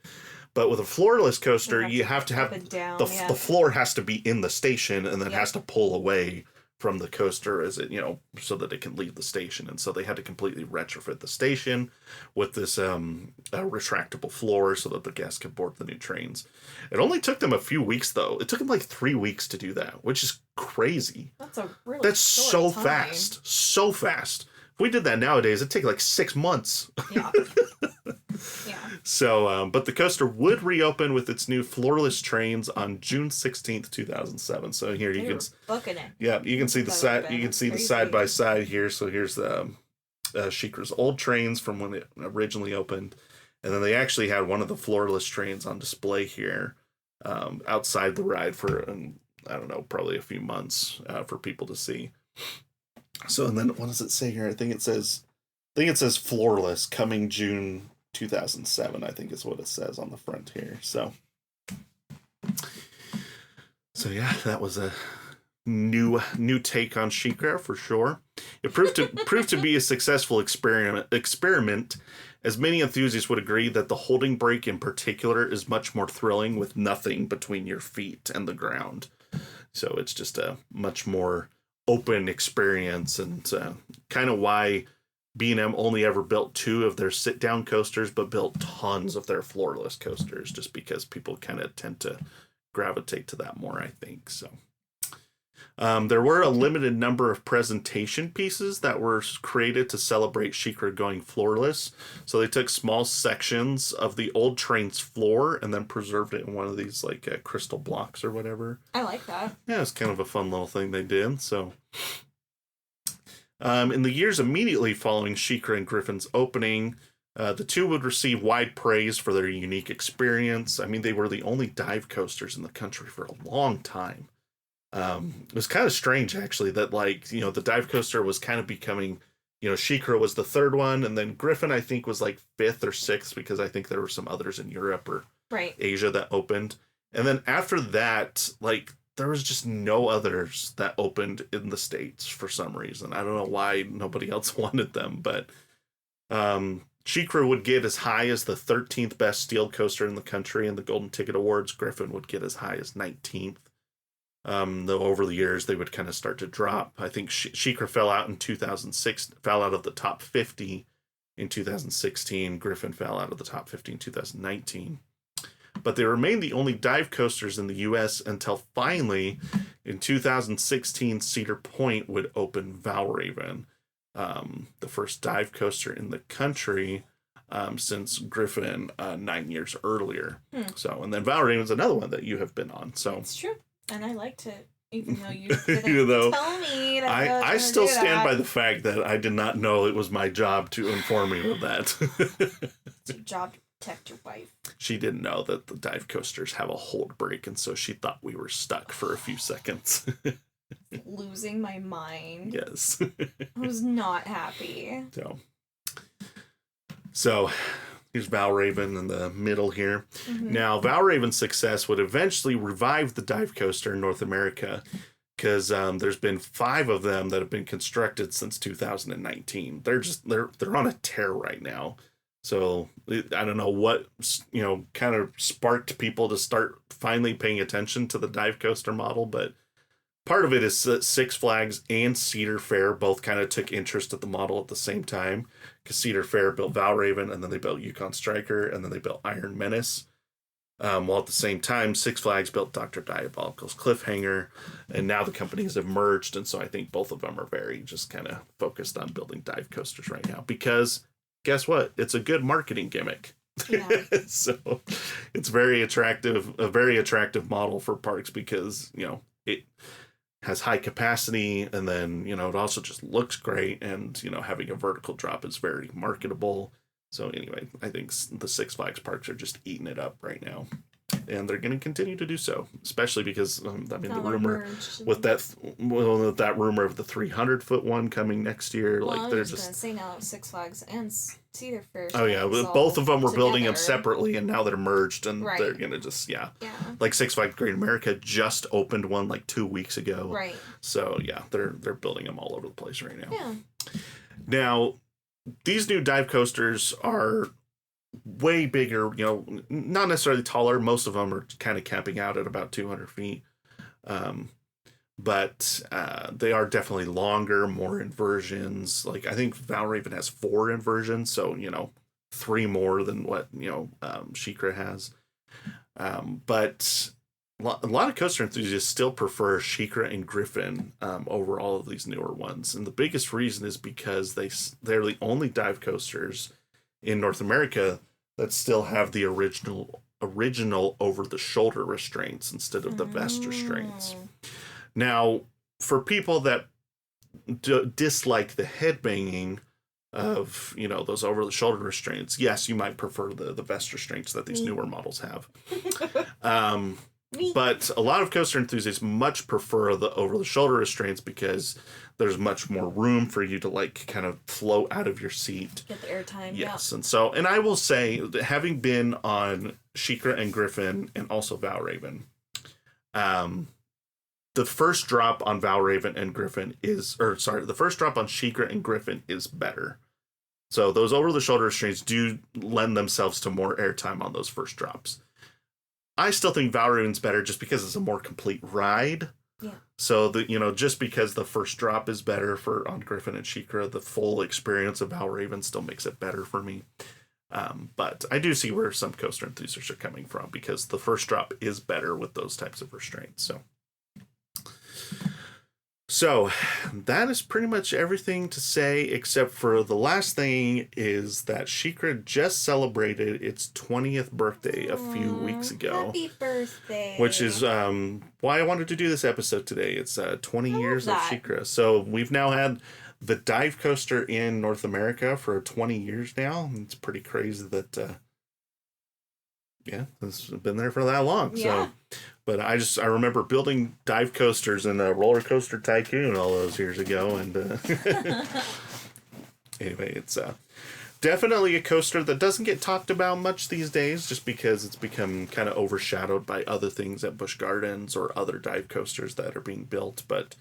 But with a floorless coaster, you have to have the floor has to be in the station and then has to pull away from the coaster as it, you know, so that it can leave the station. And so they had to completely retrofit the station with this retractable floor so that the guests could board the new trains. It only took them a few weeks, though. It took them like 3 weeks to do that, which is crazy. That's so fast. So fast. If we did that nowadays, it'd take like 6 months. Yeah. Yeah. So, but the coaster would reopen with its new floorless trains on June 16th, 2007. So here you can booking it. Yeah, you can see the side. You can see the side by side here. So here's the SheiKra's old trains from when it originally opened, and then they actually had one of the floorless trains on display here outside the ride for I don't know, probably a few months for people to see. So and then what does it say here? I think it says floorless coming June 2007, I think is what it says on the front here. So yeah, that was a new take on SheiKra for sure. It proved to be a successful experiment, as many enthusiasts would agree that the holding brake in particular is much more thrilling with nothing between your feet and the ground. So it's just a much more open experience, and kind of why B&M only ever built 2 of their sit-down coasters, but built tons of their floorless coasters, just because people kind of tend to gravitate to that more, I think. So there were a limited number of presentation pieces that were created to celebrate SheiKra going floorless. So they took small sections of the old train's floor and then preserved it in one of these like crystal blocks or whatever. I like that. Yeah, it's kind of a fun little thing they did. So in the years immediately following SheiKra and Griffin's opening, the two would receive wide praise for their unique experience. I mean, they were the only dive coasters in the country for a long time. It was kind of strange, actually, that, like, you know, the dive coaster was kind of becoming, you know, SheiKra was the 3rd one, and then Griffin, I think, was like 5th or 6th, because I think there were some others in Europe or Asia that opened. And then after that, like, there was just no others that opened in the States for some reason. I don't know why nobody else wanted them, but SheiKra would get as high as the 13th best steel coaster in the country in the Golden Ticket Awards. Griffin would get as high as 19th. Though over the years they would kind of start to drop. I think SheiKra fell out in 2006, fell out of the top 50 in 2016. Griffin fell out of the top 50 in 2019. But they remained the only dive coasters in the U.S. until finally, in 2016, Cedar Point would open Valravn, the first dive coaster in the country since Griffin 9 years earlier. So, and then Valravn is another one that you have been on. So it's true, and I liked it. Even though you didn't tell me that I still stand by the fact that I did not know it was my job to inform you of that. It's your job to protect your wife. She didn't know that the dive coasters have a hold brake, and so she thought we were stuck for a few seconds. Losing my mind. Yes. I was not happy. So here's Valraven in the middle here. Mm-hmm. Now, Valraven's success would eventually revive the dive coaster in North America because there's been 5 of them that have been constructed since 2019. They're on a tear right now. So I don't know what, kind of sparked people to start finally paying attention to the dive coaster model, but part of it is that Six Flags and Cedar Fair both kind of took interest at the model at the same time, because Cedar Fair built Valraven, and then they built Yukon Striker, and then they built Iron Menace. While at the same time, Six Flags built Dr. Diabolical's Cliffhanger, and now the companies have merged, and so I think both of them are very just kind of focused on building dive coasters right now, because guess what? It's a good marketing gimmick. Yeah. So it's a very attractive model for parks because, it has high capacity, and then, it also just looks great, and, having a vertical drop is very marketable. So anyway, I think the Six Flags parks are just eating it up right now, and they're going to continue to do so, especially because, the rumor with that rumor of the 300-foot one coming next year, they're just going to say now Six Flags and Cedar Fair. Oh yeah, both of them were building them separately, and now they're merged, and they're going to just like Six Flags Great America just opened one 2 weeks ago. Right. So yeah, they're building them all over the place right now. Yeah. Now, these new dive coasters are way bigger, not necessarily taller. Most of them are kind of capping out at about 200 feet. But they are definitely longer, more inversions. I think Valraven has 4 inversions, so, 3 more than what, SheiKra has. But a lot of coaster enthusiasts still prefer SheiKra and Griffin over all of these newer ones. And the biggest reason is because they're the only dive coasters in North America that still have the original over-the-shoulder restraints instead of the vest restraints. Now, for people that dislike the headbanging of, those over-the-shoulder restraints, yes, you might prefer the vest restraints that these newer models have. But a lot of coaster enthusiasts much prefer the over-the-shoulder restraints because there's much more room for you to kind of float out of your seat. Get the airtime. Yes, yeah. And I will say, having been on SheiKra and Griffin and also Valraven, the first drop on Valraven and Griffin the first drop on SheiKra and Griffin is better. So those over-the-shoulder restraints do lend themselves to more airtime on those first drops. I still think Valraven's better just because it's a more complete ride. Yeah. So just because the first drop is better on Griffin and SheiKra, the full experience of Valraven still makes it better for me. But I do see where some coaster enthusiasts are coming from, because the first drop is better with those types of restraints. So that is pretty much everything to say, except for the last thing is that SheiKra just celebrated its 20th birthday a few weeks ago. Happy birthday. Which is why I wanted to do this episode today. It's 20 years of SheiKra. So we've now had the dive coaster in North America for 20 years now. It's pretty crazy that it's been there for that long. Yeah. So, but I remember building dive coasters in a Roller Coaster Tycoon all those years ago, and anyway, it's definitely a coaster that doesn't get talked about much these days, just because it's become kind of overshadowed by other things at Busch Gardens or other dive coasters that are being built, but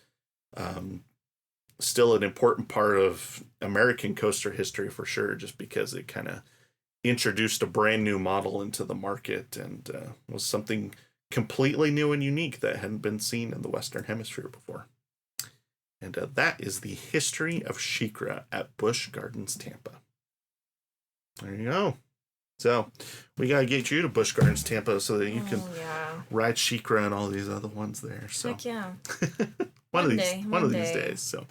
still an important part of American coaster history for sure, just because it kind of introduced a brand new model into the market and was something completely new and unique that hadn't been seen in the Western Hemisphere before. And that is the history of SheiKra at Busch Gardens Tampa. There you go. So we got to get you to Busch Gardens Tampa so that you can ride SheiKra and all these other ones there. So. Heck yeah. one of these days. So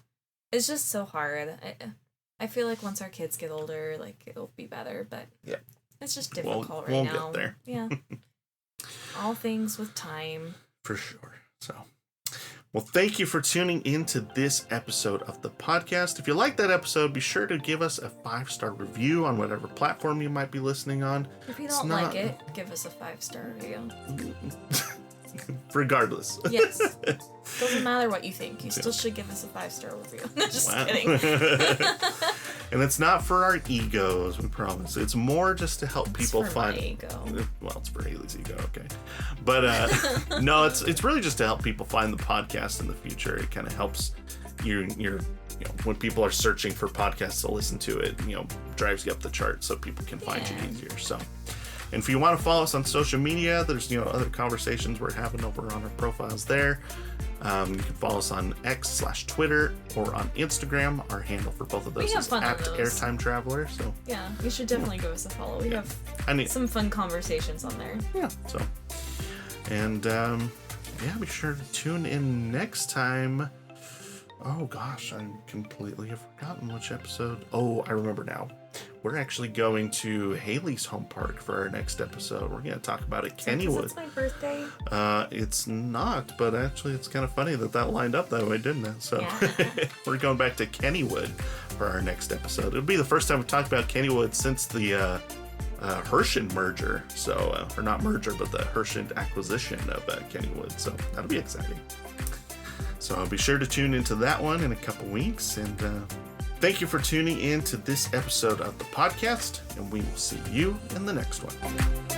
it's just so hard. I feel like once our kids get older, it'll be better, but it's just difficult right now. We'll get there. Yeah. All things with time. For sure. So, Well, thank you for tuning into this episode of the podcast. If you like that episode, be sure to give us a 5-star review on whatever platform you might be listening on. If you don't like it, give us a 5-star review. Regardless. Yes. Doesn't matter what you think. You still should give us a 5-star review. Just kidding. And it's not for our egos, we promise. It's more just to help people find. My ego. Well, it's for Haley's ego, okay. But no, it's really just to help people find the podcast in the future. It kind of helps your when people are searching for podcasts to listen to it, drives you up the chart so people can find you easier. So. And if you want to follow us on social media, there's other conversations we're having over on our profiles there. You can follow us on X/Twitter or on Instagram. Our handle for both of those is @airtimetraveler. So yeah, you should definitely give us a follow. We have some fun conversations on there. Yeah. So, and be sure to tune in next time. Oh gosh, I completely have forgotten which episode. Oh, I remember now. We're actually going to Haley's home park for our next episode. We're going to talk about it, Kennywood. It's my birthday. It's not, but actually it's kind of funny that lined up that way, didn't it? So we're going back to Kennywood for our next episode. It'll be the first time we've talked about Kennywood since the Hershend merger. So, or not merger, but the Hershend acquisition of Kennywood. So that'll be exciting. So be sure to tune into that one in a couple weeks. And thank you for tuning in to this episode of the podcast. And we will see you in the next one.